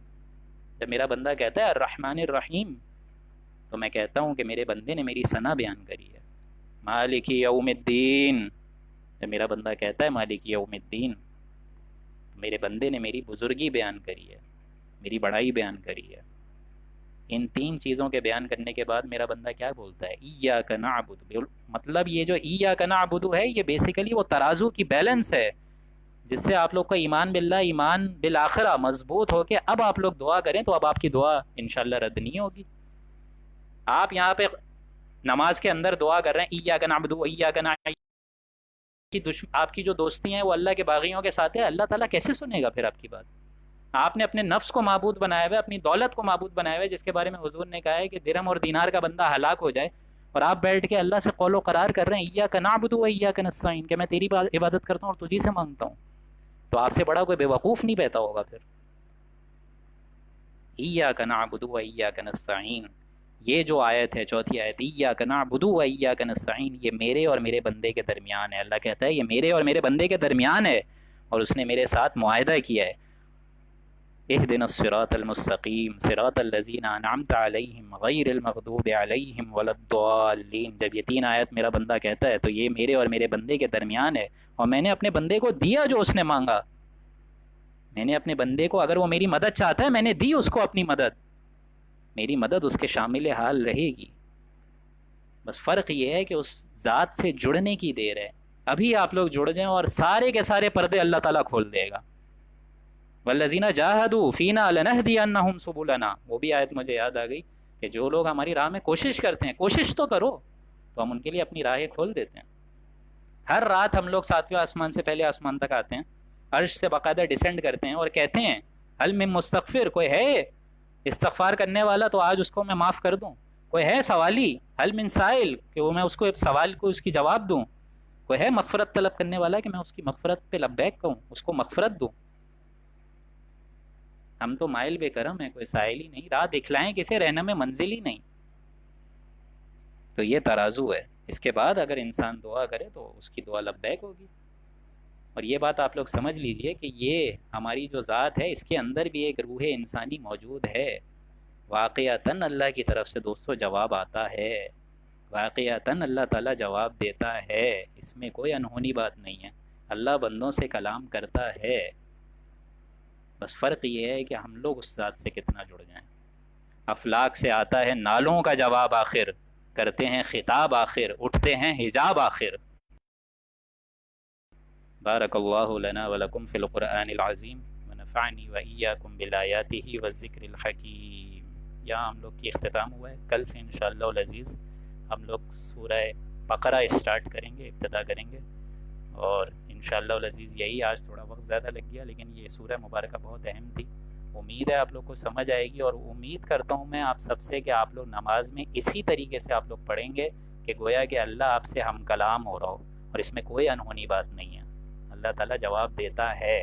جب میرا بندہ کہتا ہے الرحمن الرحیم تو میں کہتا ہوں کہ میرے بندے نے میری ثنا بیان کری ہے. مالک یوم الدین، جب میرا بندہ کہتا ہے مالک یوم الدین تو میرے بندے نے میری بزرگی بیان کری ہے، میری بڑائی بیان کری ہے. ان تین چیزوں کے بیان کرنے کے بعد میرا بندہ کیا بولتا ہے؟ ایاک نعبد. مطلب یہ جو ایاک نعبد ہے یہ بیسیکلی وہ ترازو کی بیلنس ہے جس سے آپ لوگ کا ایمان باللہ، ایمان بالآخرہ مضبوط ہو کے اب آپ لوگ دعا کریں تو اب آپ کی دعا انشاءاللہ رد نہیں ہوگی. آپ یہاں پہ نماز کے اندر دعا کر رہے ہیں ایاک نعبد و ایاک نستعین، آپ کی جو دوستی ہیں وہ اللہ کے باغیوں کے ساتھ ہے، اللہ تعالیٰ کیسے سنے گا پھر آپ کی بات؟ آپ نے اپنے نفس کو معبود بنایا ہوا ہے، اپنی دولت کو معبود بنایا ہوا ہے، جس کے بارے میں حضور نے کہا ہے کہ درہم اور دینار کا بندہ ہلاک ہو جائے، اور آپ بیٹھ کے اللہ سے قول و قرار کر رہے ہیں ایاک نعبد و ایاک نستعین کہ میں تیری عبادت کرتا ہوں اور تجھی سے مانگتا ہوں. تو آپ سے بڑا کوئی بے وقوف نہیں بیٹھا ہوگا پھر. ایاک نعبد و ایاک نستعین، یہ جو آیت ہے چوتھی آیت، ایاک نعبد و ایاک نستعین، یہ میرے اور میرے بندے کے درمیان ہے. اللہ کہتا ہے یہ میرے اور میرے بندے کے درمیان ہے اور اس نے میرے ساتھ معاہدہ کیا ہے. اهدنا الصراط المستقیم صراط الذین انعمت علیہم غیر المغضوب علیہم ولا الضالین. جب یہ تین آیت میرا بندہ کہتا ہے تو یہ میرے اور میرے بندے کے درمیان ہے، اور میں نے اپنے بندے کو دیا جو اس نے مانگا. میں نے اپنے بندے کو، اگر وہ میری مدد چاہتا ہے میں نے دی اس کو اپنی مدد، میری مدد اس کے شامل حال رہے گی. بس فرق یہ ہے کہ اس ذات سے جڑنے کی دیر ہے. ابھی آپ لوگ جڑ جائیں اور سارے کے سارے پردے اللہ تعالیٰ کھول دے گا. والذین جاہدوا فینا لنہدینہم سبلنا، وہ بھی آیت مجھے یاد آ گئی کہ جو لوگ ہماری راہ میں کوشش کرتے ہیں، کوشش تو کرو، تو ہم ان کے لیے اپنی راہیں کھول دیتے ہیں. ہر رات ہم لوگ ساتویں آسمان سے پہلے آسمان تک آتے ہیں، عرش سے باقاعدہ ڈسینڈ کرتے ہیں اور کہتے ہیں حل من مستغفر، کوئی ہے استغفار کرنے والا تو آج اس کو میں معاف کر دوں. کوئی ہے سوالی، حل من سائل کہ وہ میں اس کو سوال کو اس کی جواب دوں. کوئی ہے مغفرت طلب کرنے والا کہ میں اس کی مغفرت پہ لبیک کہوں، اس کو مغفرت دوں. ہم تو مائل بے کرم ہیں، کوئی سائل ہی نہیں، راہ دکھلائیں کسے، رہنے میں منزل ہی نہیں. تو یہ ترازو ہے. اس کے بعد اگر انسان دعا کرے تو اس کی دعا لبیک ہوگی. اور یہ بات آپ لوگ سمجھ لیجئے کہ یہ ہماری جو ذات ہے اس کے اندر بھی ایک روح انسانی موجود ہے. واقعتاً اللہ کی طرف سے دوستو جواب آتا ہے، واقعتاً اللہ تعالیٰ جواب دیتا ہے، اس میں کوئی انہونی بات نہیں ہے. اللہ بندوں سے کلام کرتا ہے، بس فرق یہ ہے کہ ہم لوگ اس ذات سے کتنا جڑ جائیں. افلاک سے آتا ہے نالوں کا جواب آخر، کرتے ہیں خطاب آخر، اٹھتے ہیں حجاب آخر. بارک اللہ لنا ولکم فی القرآن العظیم ونفعنی وإیاکم بالآیاتہ والذکر الحکیم. یہاں ہم لوگ کی اختتام ہوا ہے. کل سے انشاءاللہ العزیز ہم لوگ سورہ بقرہ اسٹارٹ کریں گے، ابتدا کریں گے، اور انشاءاللہ العزیز یہی آج تھوڑا وقت زیادہ لگ گیا لیکن یہ سورہ مبارکہ بہت اہم تھی. امید ہے آپ لوگ کو سمجھ آئے گی، اور امید کرتا ہوں میں آپ سب سے کہ آپ لوگ نماز میں اسی طریقے سے آپ لوگ پڑھیں گے کہ گویا کہ اللہ آپ سے ہم کلام ہو رہا ہو، اور اس میں کوئی انہونی بات نہیں ہے. اللہ تعالیٰ جواب دیتا ہے.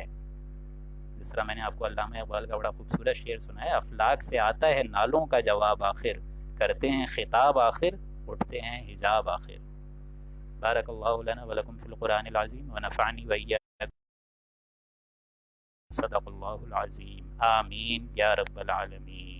جس طرح میں نے آپ کو علامہ اقبال کا بڑا خوبصورت شعر سنایا، افلاک سے آتا ہے نالوں کا جواب آخر، کرتے ہیں خطاب آخر، اٹھتے ہیں حجاب آخر. بارک اللہ لنا ولکم فی القرآن العظیم ونفعنی وإیاکم. صدق اللہ العظیم. آمین یا رب العالمین.